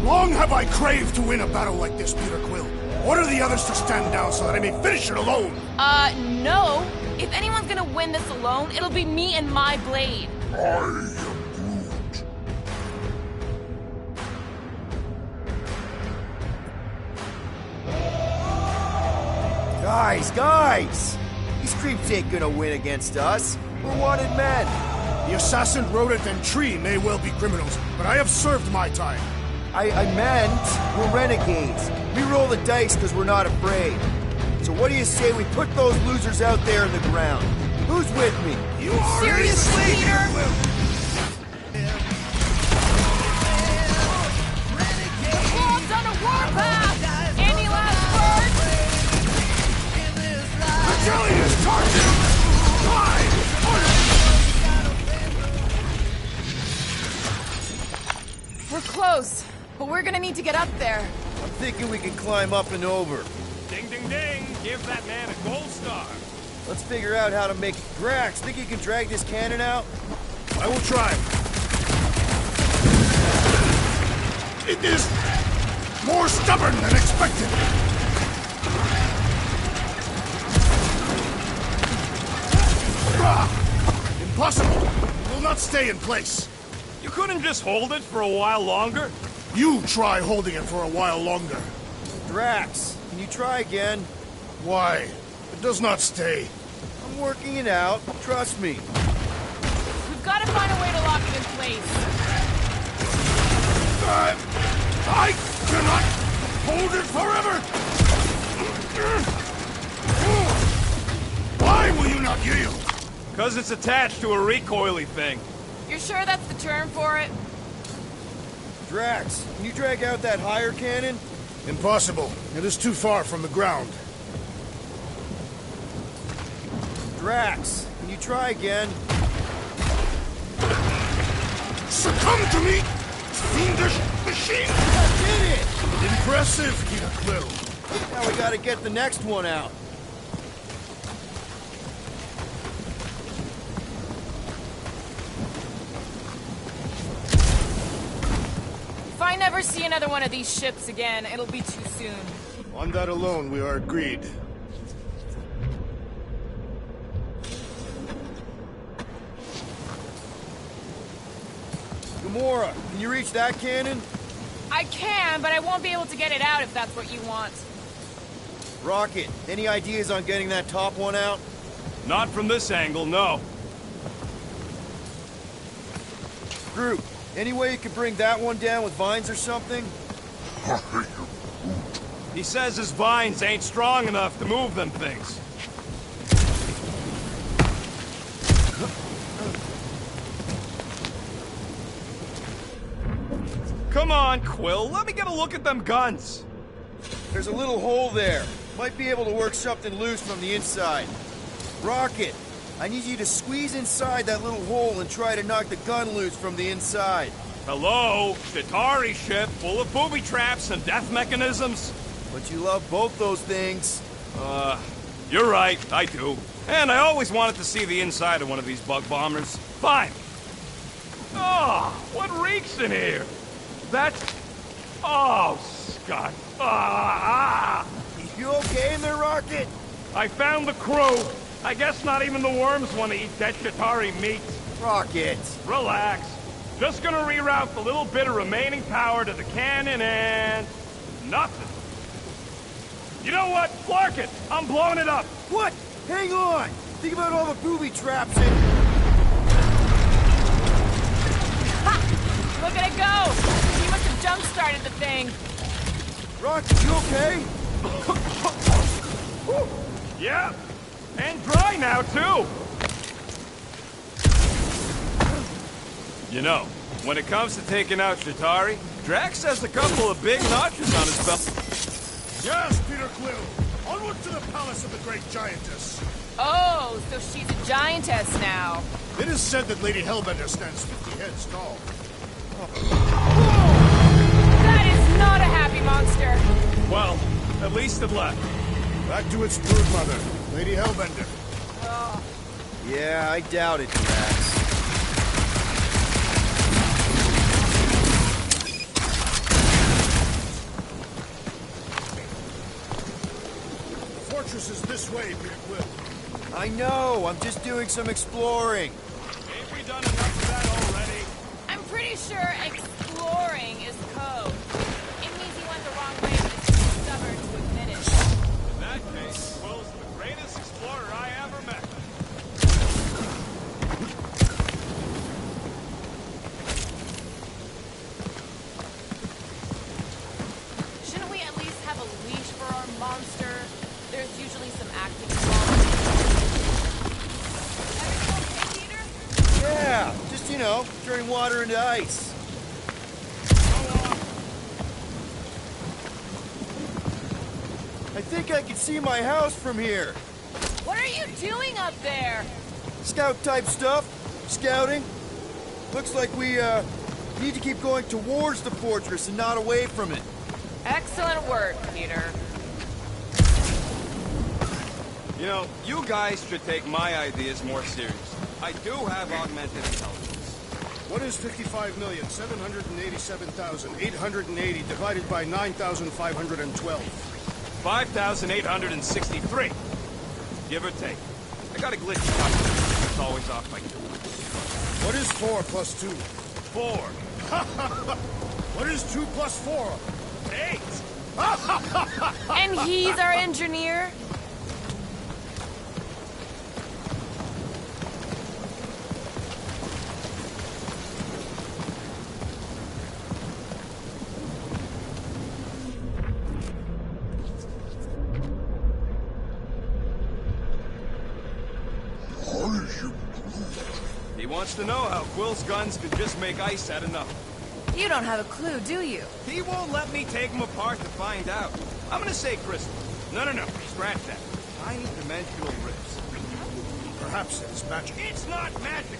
[SPEAKER 2] Long have I craved to win a battle like this, Peter Quill. Order the others to stand down so that I may finish it alone.
[SPEAKER 11] No. If anyone's gonna win this alone, it'll be me and my blade.
[SPEAKER 13] I am Groot.
[SPEAKER 1] Guys! These creeps ain't gonna win against us. We're wanted men.
[SPEAKER 2] The assassin, rodent, and tree may well be criminals, but I have served my time.
[SPEAKER 1] I meant we're renegades. We roll the dice because we're not afraid. So what do you say we put those losers out there in the ground? Who's with me?
[SPEAKER 2] You are
[SPEAKER 11] Seriously, Peter? we're gonna need to get up there.
[SPEAKER 1] I'm thinking we can climb up and over.
[SPEAKER 9] Ding, ding, ding! Give that man a gold star!
[SPEAKER 1] Let's figure out how to make it. Drax, think you can drag this cannon out?
[SPEAKER 2] I will try.
[SPEAKER 8] It is more stubborn than expected. Impossible! It will not stay in place.
[SPEAKER 9] You couldn't just hold it for a while longer?
[SPEAKER 8] You try holding it for a while longer.
[SPEAKER 1] Drax, can you try again?
[SPEAKER 8] Why? It does not stay.
[SPEAKER 1] I'm working it out. Trust me.
[SPEAKER 11] We've got to find a way to lock it in place.
[SPEAKER 8] I cannot hold it forever! Why will you not yield?
[SPEAKER 9] Because it's attached to a recoily thing.
[SPEAKER 11] You're sure that's the term for it?
[SPEAKER 1] Drax, can you drag out that higher cannon?
[SPEAKER 8] Impossible. It is too far from the ground.
[SPEAKER 1] Drax, can you try again?
[SPEAKER 8] Succumb to me, fiendish machine!
[SPEAKER 1] I did it!
[SPEAKER 8] Impressive, Peter Quill.
[SPEAKER 1] Now we gotta get the next one out.
[SPEAKER 11] If I never see another one of these ships again, it'll be too soon.
[SPEAKER 8] On that alone, we are agreed.
[SPEAKER 1] Gamora, can you reach that cannon?
[SPEAKER 11] I can, but I won't be able to get it out if that's what you want.
[SPEAKER 1] Rocket, any ideas on getting that top one out?
[SPEAKER 9] Not from this angle, no.
[SPEAKER 1] Groot, any way you could bring that one down with vines or something?
[SPEAKER 9] He says his vines ain't strong enough to move them things. Come on, Quill, let me get a look at them guns.
[SPEAKER 1] There's a little hole there. Might be able to work something loose from the inside. Rocket, I need you to squeeze inside that little hole and try to knock the gun loose from the inside.
[SPEAKER 9] Hello? Chitauri ship full of booby traps and death mechanisms?
[SPEAKER 1] But you love both those things.
[SPEAKER 9] You're right, I do. And I always wanted to see the inside of one of these bug bombers. Fine. Oh, what reeks in here? That's... Oh, Scott.
[SPEAKER 1] You okay in there, Rocket?
[SPEAKER 9] I found the crew. I guess not even the worms want to eat dead Chitauri meat.
[SPEAKER 1] Rocket.
[SPEAKER 9] Relax. Just gonna reroute the little bit of remaining power to the cannon and... nothing. You know what? Clark it! I'm blowing it up!
[SPEAKER 1] What? Hang on! Think about all the booby traps and...
[SPEAKER 11] Ha! Look at it go! He must have jump-started the thing.
[SPEAKER 1] Rocket, you okay?
[SPEAKER 9] Yeah. And dry now, too! You know, when it comes to taking out Chitauri, Drax has a couple of big notches on his belt.
[SPEAKER 8] Yes, Peter Quill! Onward to the palace of the great giantess!
[SPEAKER 11] Oh, so she's a giantess now.
[SPEAKER 8] It is said that Lady Hellbender stands 50 heads tall.
[SPEAKER 11] That is not a happy monster.
[SPEAKER 9] Well, at least it left.
[SPEAKER 8] Back to its brood mother, Lady Hellbender.
[SPEAKER 11] Oh.
[SPEAKER 1] Yeah, I doubt it, Drax.
[SPEAKER 8] The fortress is this way, Peter Quill.
[SPEAKER 1] I know, I'm just doing some exploring.
[SPEAKER 9] Ain't we done enough of that already?
[SPEAKER 11] I'm pretty sure exploring is code. It means you went the wrong way, but it's too stubborn to admit it.
[SPEAKER 9] In that case, Quill's the greatest explorer I ever met.
[SPEAKER 11] Shouldn't we at least have a leash for our monster? There's usually some acting involved. Everything okay, Peter?
[SPEAKER 1] Yeah, just, you know, turning water into ice. I think I can see my house from here.
[SPEAKER 11] What are you doing up there?
[SPEAKER 1] Scout-type stuff. Scouting. Looks like we You need to keep going towards the fortress and not away from it.
[SPEAKER 11] Excellent work, Peter.
[SPEAKER 4] You know, you guys should take my ideas more seriously. I do have augmented intelligence.
[SPEAKER 2] What is 55,787,880 divided by 9,512?
[SPEAKER 4] 5,863. Give or take. I got a glitch calculator. It's always off by 2.
[SPEAKER 2] What is 4 plus 2?
[SPEAKER 4] 4.
[SPEAKER 2] What is 2 plus 4?
[SPEAKER 4] 8.
[SPEAKER 11] And he's our engineer?
[SPEAKER 4] He wants to know how Quill's guns could just make ice out of nothing.
[SPEAKER 11] You don't have a clue, do you?
[SPEAKER 4] He won't let me take them apart to find out. I'm gonna say crystal. No, scratch that. Tiny dimensional rips.
[SPEAKER 2] Perhaps it's magic.
[SPEAKER 4] It's not magic!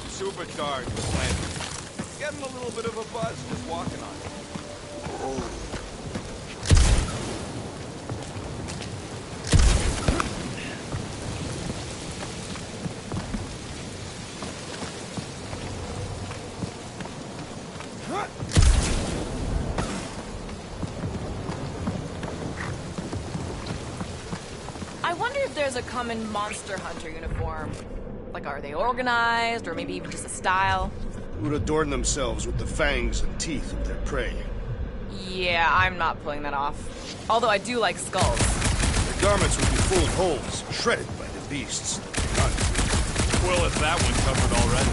[SPEAKER 4] Supercharged with planting. Get him a little bit of a buzz just walking on it.
[SPEAKER 11] I wonder if there's a common monster hunter uniform. Like, are they organized, or maybe even just a style?
[SPEAKER 2] Who would adorn themselves with the fangs and teeth of their prey?
[SPEAKER 11] Yeah, I'm not pulling that off. Although I do like skulls.
[SPEAKER 2] Their garments would be full of holes, shredded by the beasts.
[SPEAKER 9] Quill has that one covered already.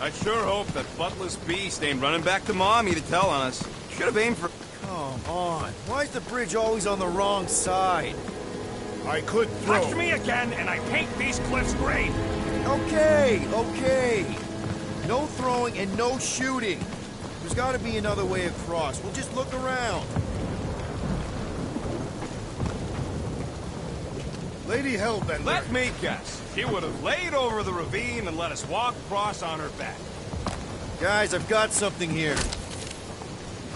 [SPEAKER 4] I sure hope that buttless beast ain't running back to Mommy to tell on us. Should have aimed for...
[SPEAKER 1] Come on. Why is the bridge always on the wrong side?
[SPEAKER 2] I could throw...
[SPEAKER 9] Touch me again, and I paint these cliffs green!
[SPEAKER 1] Okay. No throwing and no shooting. There's gotta be another way across. We'll just look around.
[SPEAKER 2] Lady Hellbender.
[SPEAKER 4] Let me guess. She would have laid over the ravine and let us walk across on her back.
[SPEAKER 1] Guys, I've got something here.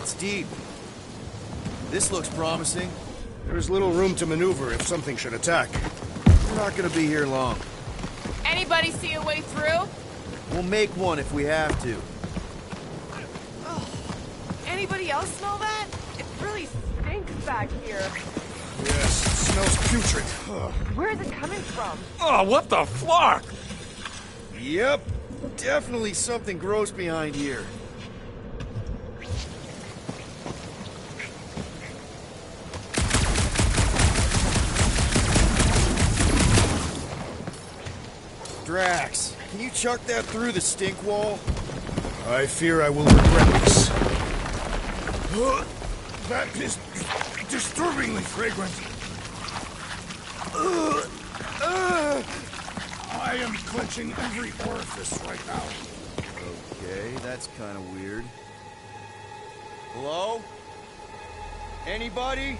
[SPEAKER 1] It's deep. This looks promising.
[SPEAKER 2] There is little room to maneuver if something should attack.
[SPEAKER 1] We're not gonna be here long.
[SPEAKER 11] Anybody see a way through?
[SPEAKER 1] We'll make one if we have to.
[SPEAKER 11] Oh. Anybody else smell that? It really stinks back here.
[SPEAKER 2] Yes, it smells putrid.
[SPEAKER 11] Where is it coming from?
[SPEAKER 9] Oh, what the flark?
[SPEAKER 1] Yep. Definitely something gross behind here. Drax, can you chuck that through the stink wall?
[SPEAKER 2] I fear I will regret this. That is disturbingly fragrant. I am clenching every orifice right now.
[SPEAKER 1] Okay, that's kind of weird. Hello? Anybody?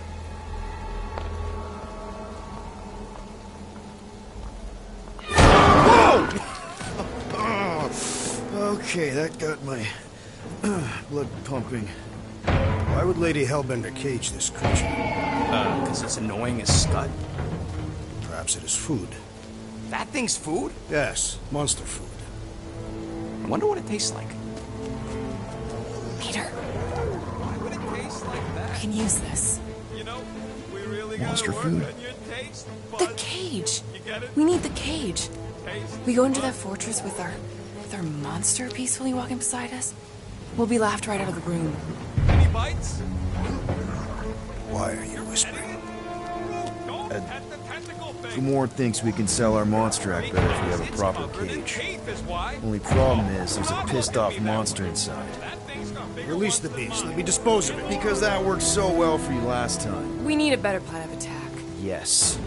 [SPEAKER 1] Whoa! Okay, that got my blood pumping.
[SPEAKER 2] Why would Lady Hellbender cage this creature?
[SPEAKER 12] Because it's annoying as scud.
[SPEAKER 2] Perhaps it is food.
[SPEAKER 12] That thing's food?
[SPEAKER 2] Yes, monster food.
[SPEAKER 12] I wonder what it tastes like.
[SPEAKER 11] Peter,
[SPEAKER 4] Why would it taste like that?
[SPEAKER 11] we can use this.
[SPEAKER 4] You know, we really
[SPEAKER 2] Monster
[SPEAKER 4] gotta work
[SPEAKER 2] food?
[SPEAKER 4] on your taste
[SPEAKER 11] The
[SPEAKER 4] buds.
[SPEAKER 11] cage.
[SPEAKER 4] You get it?
[SPEAKER 11] We need the cage.
[SPEAKER 4] Taste
[SPEAKER 11] We go into
[SPEAKER 4] buds.
[SPEAKER 11] that fortress with our with our monster peacefully walking beside us, we'll be laughed right out of the room.
[SPEAKER 9] Any bites?
[SPEAKER 2] Why are you whispering?
[SPEAKER 1] Gamorrean thinks we can sell our monster act better if we have a proper cage. Only problem is, there's a pissed-off monster inside.
[SPEAKER 2] Release the beast. Let me dispose of it.
[SPEAKER 1] Because that worked so well for you last time.
[SPEAKER 11] We need a better plan of attack.
[SPEAKER 1] Yes.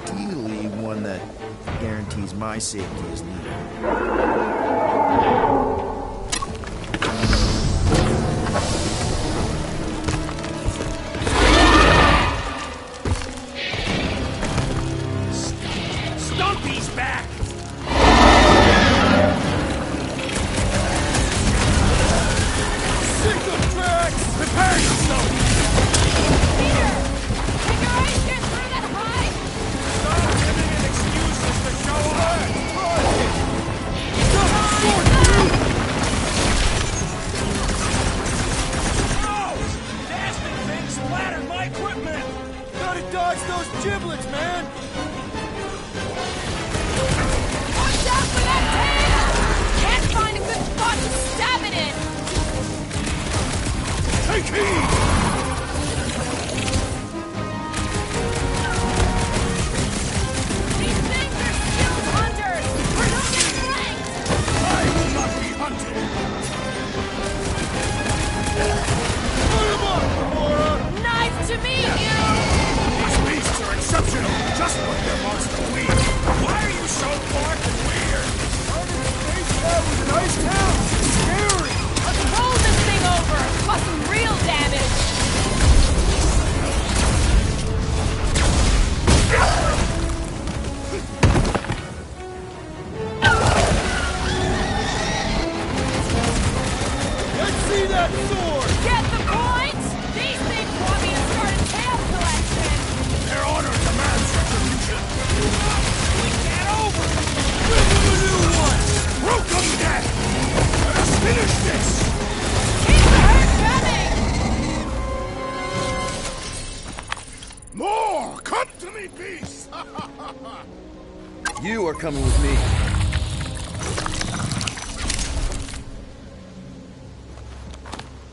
[SPEAKER 1] Ideally, one that guarantees my safety is needed.
[SPEAKER 9] Stumpy's back! Sick of tracks! Prepare yourself!
[SPEAKER 3] Peter! Can your eyes get through that high?
[SPEAKER 9] Stop giving it excuses to show up! No! Dasting thing splattered my equipment!
[SPEAKER 2] Gotta dodge those giblets, man!
[SPEAKER 3] Watch out for that tail! Can't find a good spot to stab it in!
[SPEAKER 9] Take heed!
[SPEAKER 3] These things are skilled hunters! We're not getting flanked!
[SPEAKER 9] I will not be hunted!
[SPEAKER 3] Nice to meet you!
[SPEAKER 9] These beasts are exceptional, just like their monster weed. Why are you so dark and weird? That was a nice town. Scary.
[SPEAKER 3] Let's roll this thing over! Cause some real damage!
[SPEAKER 2] Let's see that sword!
[SPEAKER 3] Get the point? These things want me to start a tail collection!
[SPEAKER 9] Their honor demands retribution. We get over. Give them a new one. Root them dead. Let us finish this.
[SPEAKER 3] Keep the herd coming!
[SPEAKER 9] More. Come to me, beast.
[SPEAKER 1] You are coming with me.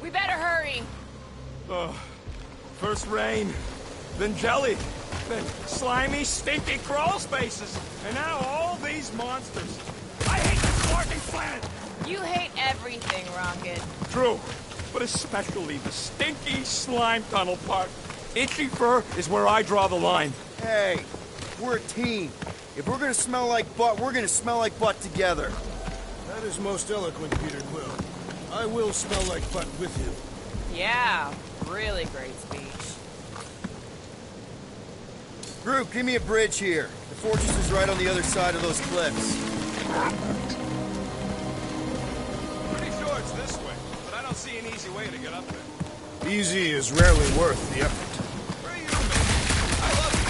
[SPEAKER 11] We better hurry.
[SPEAKER 9] First rain, then jelly, then slimy, stinky crawl spaces, and now all these monsters. I hate this fucking planet.
[SPEAKER 11] You hate everything, Rocket.
[SPEAKER 9] True, but especially the stinky slime tunnel part. Itchy fur is where I draw the line.
[SPEAKER 1] Hey, we're a team. If we're gonna smell like butt, we're gonna smell like butt together.
[SPEAKER 2] That is most eloquent, Peter Quill. I will smell like butt with you.
[SPEAKER 11] Yeah, really great speech.
[SPEAKER 1] Group, give me a bridge here. The fortress is right on the other side of those cliffs.
[SPEAKER 9] Pretty sure it's this way, but I don't see an easy way to get up there.
[SPEAKER 2] Easy is rarely worth the effort.
[SPEAKER 9] Where are you, man? I love you.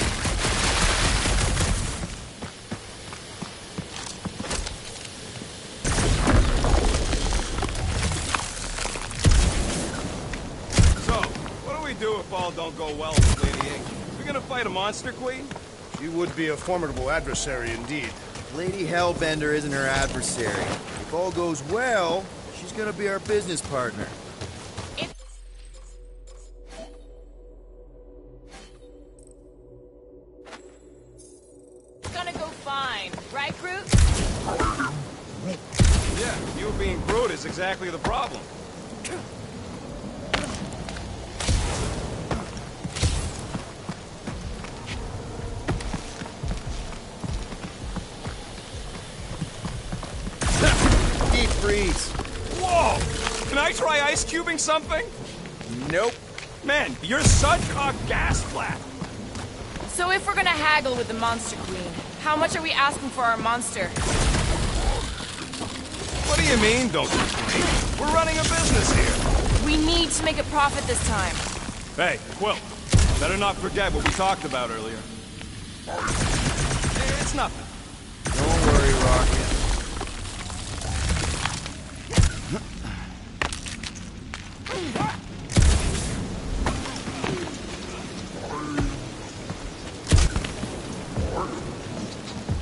[SPEAKER 9] So, what do we do if all don't go well with Lady Ink? We gonna fight a monster queen?
[SPEAKER 2] She would be a formidable adversary indeed.
[SPEAKER 1] Lady Hellbender isn't her adversary. If all goes well, she's gonna be our business partner.
[SPEAKER 11] It's gonna go fine, right, Groot?
[SPEAKER 9] Yeah, you being Groot is exactly the problem.
[SPEAKER 1] Deep freeze.
[SPEAKER 9] Whoa! Can I try ice cubing something?
[SPEAKER 1] Nope.
[SPEAKER 9] Man, you're such a gas flap.
[SPEAKER 11] So if we're gonna haggle with the Monster Queen, how much are we asking for our monster?
[SPEAKER 9] What do you mean, don't complain? We're running a business here.
[SPEAKER 11] We need to make a profit this time.
[SPEAKER 9] Hey, Quill, better not forget what we talked about earlier. It's nothing.
[SPEAKER 1] Don't worry, Rocket.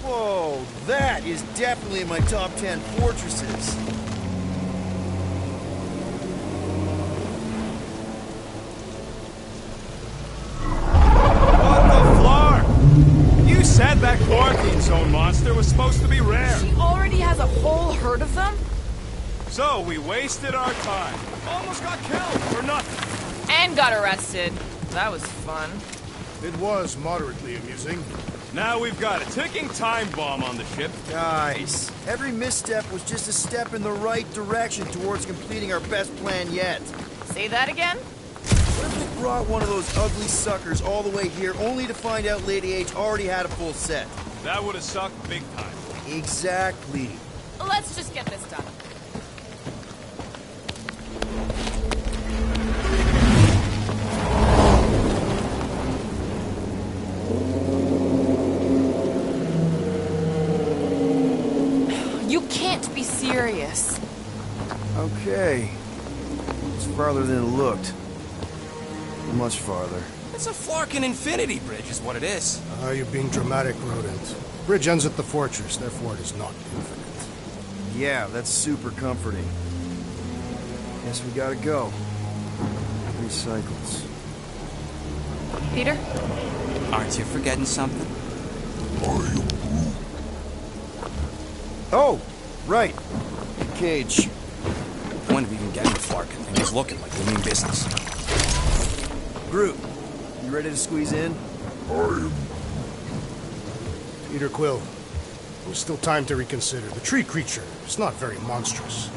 [SPEAKER 1] Whoa, that that is definitely in my top 10 fortresses.
[SPEAKER 9] What the flar? You said that quarantine zone monster was supposed to be rare.
[SPEAKER 11] She already has a whole herd of them?
[SPEAKER 9] So we wasted our time. Almost got killed for nothing.
[SPEAKER 11] And got arrested. That was fun.
[SPEAKER 2] It was moderately amusing.
[SPEAKER 9] Now we've got a ticking time bomb on the ship.
[SPEAKER 1] Guys, every misstep was just a step in the right direction towards completing our best plan yet.
[SPEAKER 11] Say that again?
[SPEAKER 1] What if we brought one of those ugly suckers all the way here only to find out Lady H already had a full set?
[SPEAKER 9] That would have sucked big time.
[SPEAKER 1] Exactly.
[SPEAKER 11] Let's just get this done. You can't be serious.
[SPEAKER 1] Okay. It's farther than it looked. Much farther.
[SPEAKER 12] It's a Flarkin infinity bridge is what it is.
[SPEAKER 2] You're being dramatic, Rodent. Bridge ends at the fortress, therefore it is not infinite.
[SPEAKER 1] Yeah, that's super comforting. Guess we gotta go. 3 cycles.
[SPEAKER 11] Peter?
[SPEAKER 12] Aren't you forgetting something?
[SPEAKER 1] Oh, right. Cage.
[SPEAKER 12] Point of even getting the Flarkin thing is looking like we mean business.
[SPEAKER 1] Groot, you ready to squeeze in?
[SPEAKER 2] Peter Quill, there's still time to reconsider. The tree creature is not very monstrous.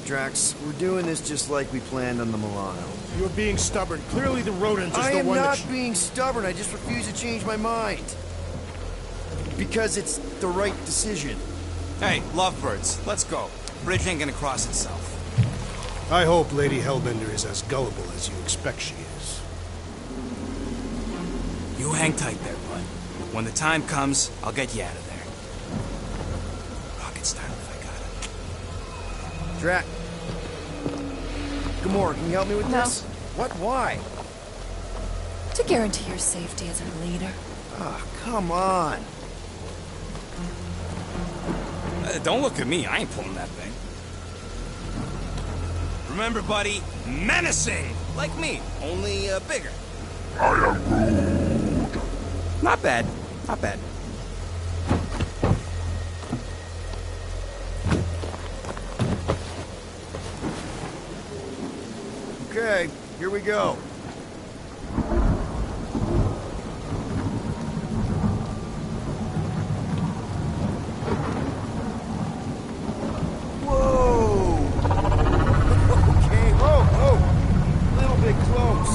[SPEAKER 1] Drax, we're doing this just like we planned on the Milano.
[SPEAKER 2] You're being stubborn. Clearly the rodent is
[SPEAKER 1] I
[SPEAKER 2] the
[SPEAKER 1] am
[SPEAKER 2] one
[SPEAKER 1] not being stubborn, I just refuse to change my mind. Because it's the right decision.
[SPEAKER 12] Hey, lovebirds, let's go. Bridge ain't gonna cross itself.
[SPEAKER 2] I hope Lady Hellbender is as gullible as you expect she is.
[SPEAKER 12] You hang tight there, bud. When the time comes, I'll get you out of there. Rocket style if I got it.
[SPEAKER 1] Drax. Gamora, can you help me with this? What? Why?
[SPEAKER 14] To guarantee your safety as our leader.
[SPEAKER 1] Ah, come on.
[SPEAKER 12] Don't look at me, I ain't pulling that thing. Remember, buddy, menacing! Like me, only bigger.
[SPEAKER 13] I am Groot.
[SPEAKER 12] Not bad, not bad.
[SPEAKER 1] Okay, here we go.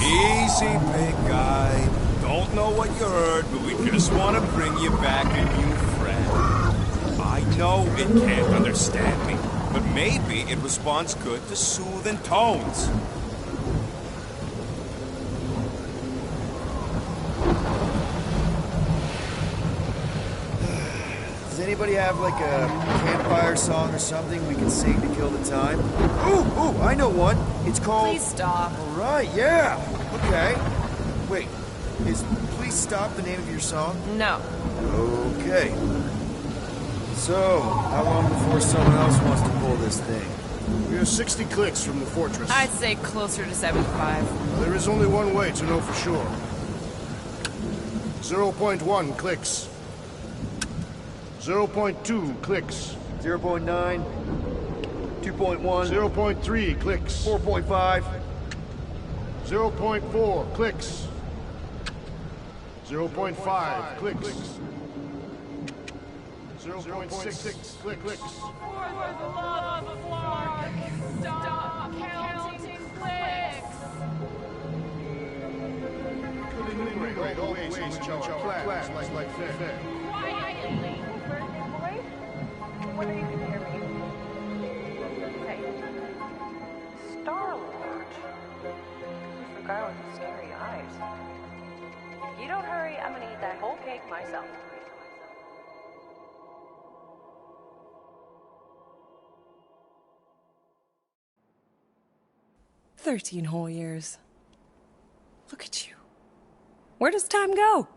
[SPEAKER 9] Easy, big guy. Don't know what you heard, but we just want to bring you back a new friend. I know it can't understand me, but maybe it responds good to soothing tones.
[SPEAKER 1] Does anybody have like a campfire song or something we can sing to kill the time? Ooh, I know one. It's called...
[SPEAKER 11] Please stop.
[SPEAKER 1] All right, yeah. Okay. Wait, is Please Stop the name of your song?
[SPEAKER 11] No.
[SPEAKER 1] Okay. So, how long before someone else wants to pull this thing?
[SPEAKER 2] We are 60 clicks from the fortress.
[SPEAKER 11] I'd say closer to 75.
[SPEAKER 2] There is only one way to know for sure. 0.1 clicks. 0.2 clicks.
[SPEAKER 1] 0.9. 2.1.
[SPEAKER 2] 0.3 clicks.
[SPEAKER 1] 4.5.
[SPEAKER 2] 0.4 clicks. 0.5 clicks. 0.6 clicks.
[SPEAKER 11] For the love of Clark, stop counting clicks.
[SPEAKER 2] Great, always class like that.
[SPEAKER 11] Quietly.
[SPEAKER 5] Whether you can hear me. Hey. Star-Lord. The guy with the scary eyes. If you don't hurry, I'm gonna eat that whole cake myself.
[SPEAKER 14] 13 whole years. Look at you.
[SPEAKER 15] Where does time go?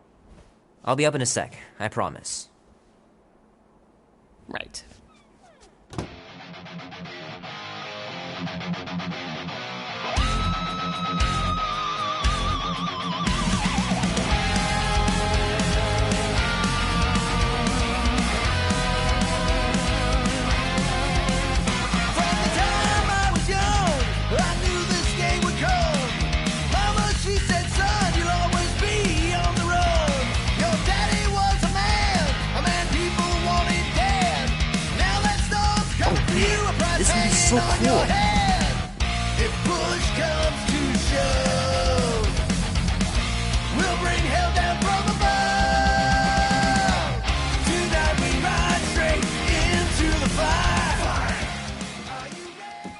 [SPEAKER 16] I'll be up in a sec, I promise.
[SPEAKER 15] Right.
[SPEAKER 16] So cool.
[SPEAKER 17] If push comes to shove, we'll bring hell down from above. Tonight we ride straight into the fire. Are you ready?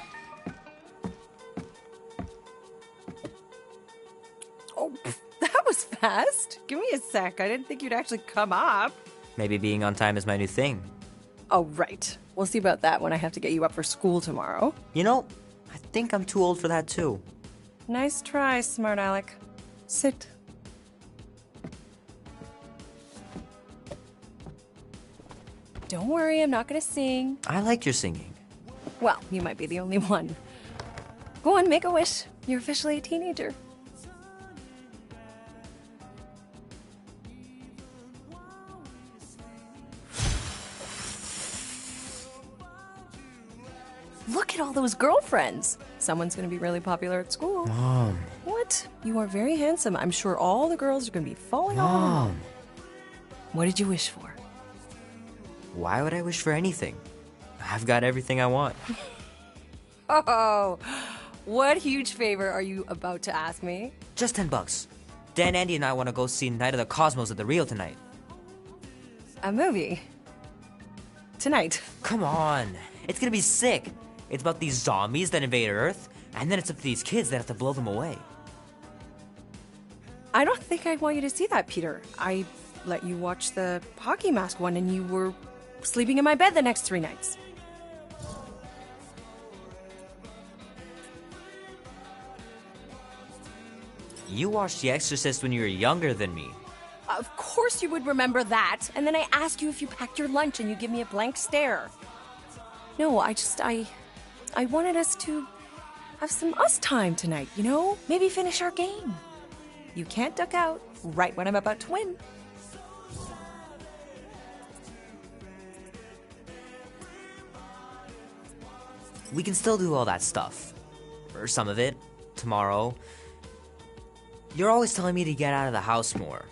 [SPEAKER 15] Oh, that was fast. Give me a sec. I didn't think you'd actually come up.
[SPEAKER 16] Maybe being on time is my new thing.
[SPEAKER 15] Oh, right. We'll see about that when I have to get you up for school tomorrow.
[SPEAKER 16] You know, I think I'm too old for that too.
[SPEAKER 15] Nice try, smart Alec. Sit. Don't worry, I'm not gonna sing.
[SPEAKER 16] I like your singing.
[SPEAKER 15] Well, you might be the only one. Go on, make a wish. You're officially a teenager. Look at all those girlfriends. Someone's gonna be really popular at school.
[SPEAKER 16] Mom.
[SPEAKER 15] What? You are very handsome. I'm sure all the girls are gonna be falling on.
[SPEAKER 16] Mom.
[SPEAKER 15] What did you wish for?
[SPEAKER 16] Why would I wish for anything? I've got everything I want.
[SPEAKER 15] Oh, what huge favor are you about to ask me?
[SPEAKER 16] Just $10. Dan, Andy, and I want to go see Night of the Cosmos at the Rio tonight.
[SPEAKER 15] A movie? Tonight?
[SPEAKER 16] Come on. It's gonna be sick. It's about these zombies that invade Earth, and then it's up to these kids that have to blow them away.
[SPEAKER 15] I don't think I want you to see that, Peter. I let you watch the hockey mask one, and you were sleeping in my bed the next 3 nights.
[SPEAKER 16] You watched The Exorcist when you were younger than me.
[SPEAKER 15] Of course you would remember that. And then I ask you if you packed your lunch, and you give me a blank stare. No, I wanted us to have some us time tonight, you know? Maybe finish our game. You can't duck out right when I'm about to win.
[SPEAKER 16] We can still do all that stuff. Or some of it. Tomorrow. You're always telling me to get out of the house more.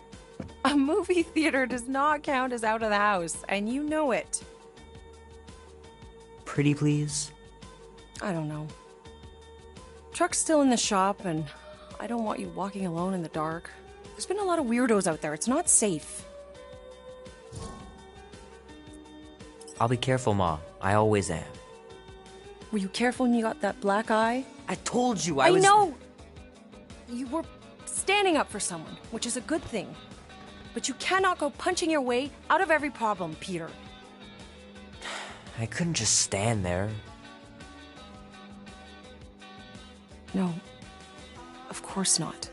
[SPEAKER 15] A movie theater does not count as out of the house, and you know it.
[SPEAKER 16] Pretty please?
[SPEAKER 15] I don't know. Truck's still in the shop, and I don't want you walking alone in the dark. There's been a lot of weirdos out there. It's not safe.
[SPEAKER 16] I'll be careful, Ma. I always am.
[SPEAKER 15] Were you careful when you got that black eye?
[SPEAKER 16] I told you I was...
[SPEAKER 15] know! You were standing up for someone, which is a good thing. But you cannot go punching your way out of every problem, Peter.
[SPEAKER 16] I couldn't just stand there.
[SPEAKER 15] No, of course not.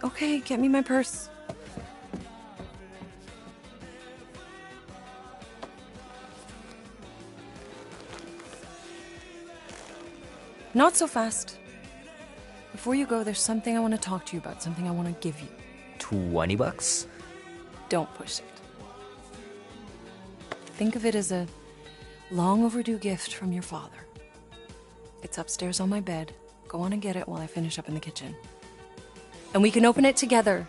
[SPEAKER 15] Okay, get me my purse. Not so fast. Before you go, there's something I want to talk to you about, something I want to give you.
[SPEAKER 16] $20?
[SPEAKER 15] Don't push it. Think of it as a long overdue gift from your father. It's upstairs on my bed. Go on and get it while I finish up in the kitchen. And we can open it together.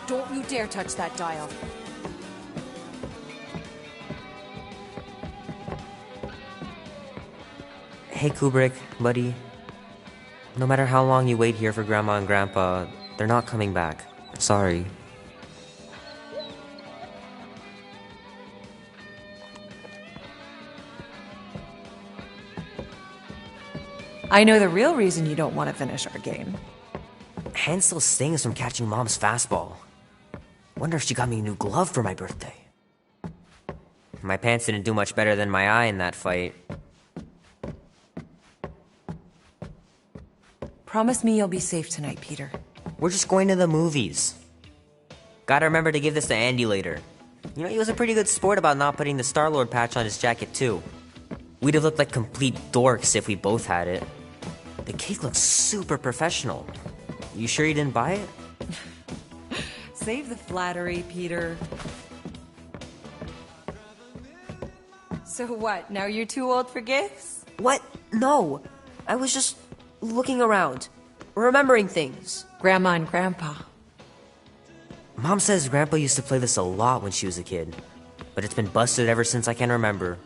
[SPEAKER 15] Don't you dare touch that dial.
[SPEAKER 16] Hey, Kubrick, buddy. No matter how long you wait here for Grandma and Grandpa, they're not coming back. Sorry.
[SPEAKER 15] I know the real reason you don't want to finish our game.
[SPEAKER 16] Hand still stings from catching Mom's fastball. Wonder if she got me a new glove for my birthday. My pants didn't do much better than my eye in that fight.
[SPEAKER 15] Promise me you'll be safe tonight, Peter.
[SPEAKER 16] We're just going to the movies. Gotta remember to give this to Andy later. You know, he was a pretty good sport about not putting the Star-Lord patch on his jacket, too. We'd have looked like complete dorks if we both had it. The cake looks super professional. You sure you didn't buy it?
[SPEAKER 15] Save the flattery, Peter. So what, now you're too old for gifts?
[SPEAKER 18] What? No. I was just looking around, remembering things.
[SPEAKER 15] Grandma and Grandpa.
[SPEAKER 16] Mom says Grandpa used to play this a lot when she was a kid, but it's been busted ever since I can remember.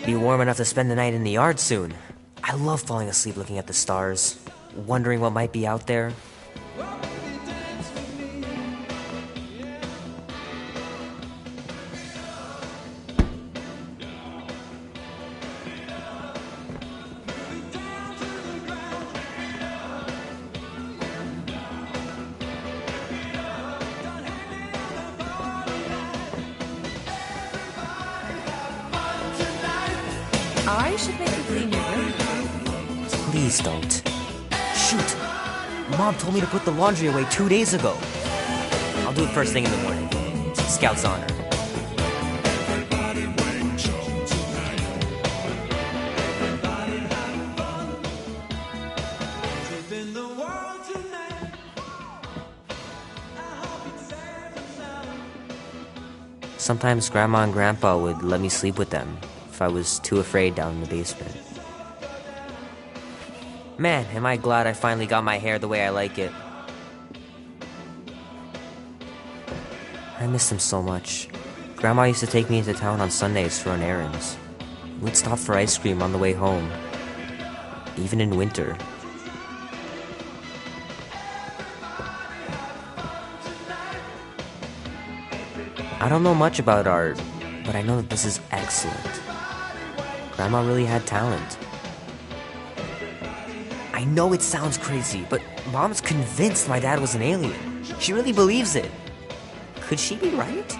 [SPEAKER 16] Be warm enough to spend the night in the yard soon. I love falling asleep looking at the stars, wondering what might be out there.
[SPEAKER 15] I should make you clean your room.
[SPEAKER 16] Please don't. Shoot! Mom told me to put the laundry away 2 days ago. I'll do it first thing in the morning. Scout's honor. Sometimes Grandma and Grandpa would let me sleep with them if I was too afraid down in the basement. Man, am I glad I finally got my hair the way I like it. I miss them so much. Grandma used to take me into town on Sundays to run errands. We'd stop for ice cream on the way home, even in winter. I don't know much about art, but I know that this is excellent. Grandma really had talent. I know it sounds crazy, but Mom's convinced my dad was an alien. She really believes it. Could she be right?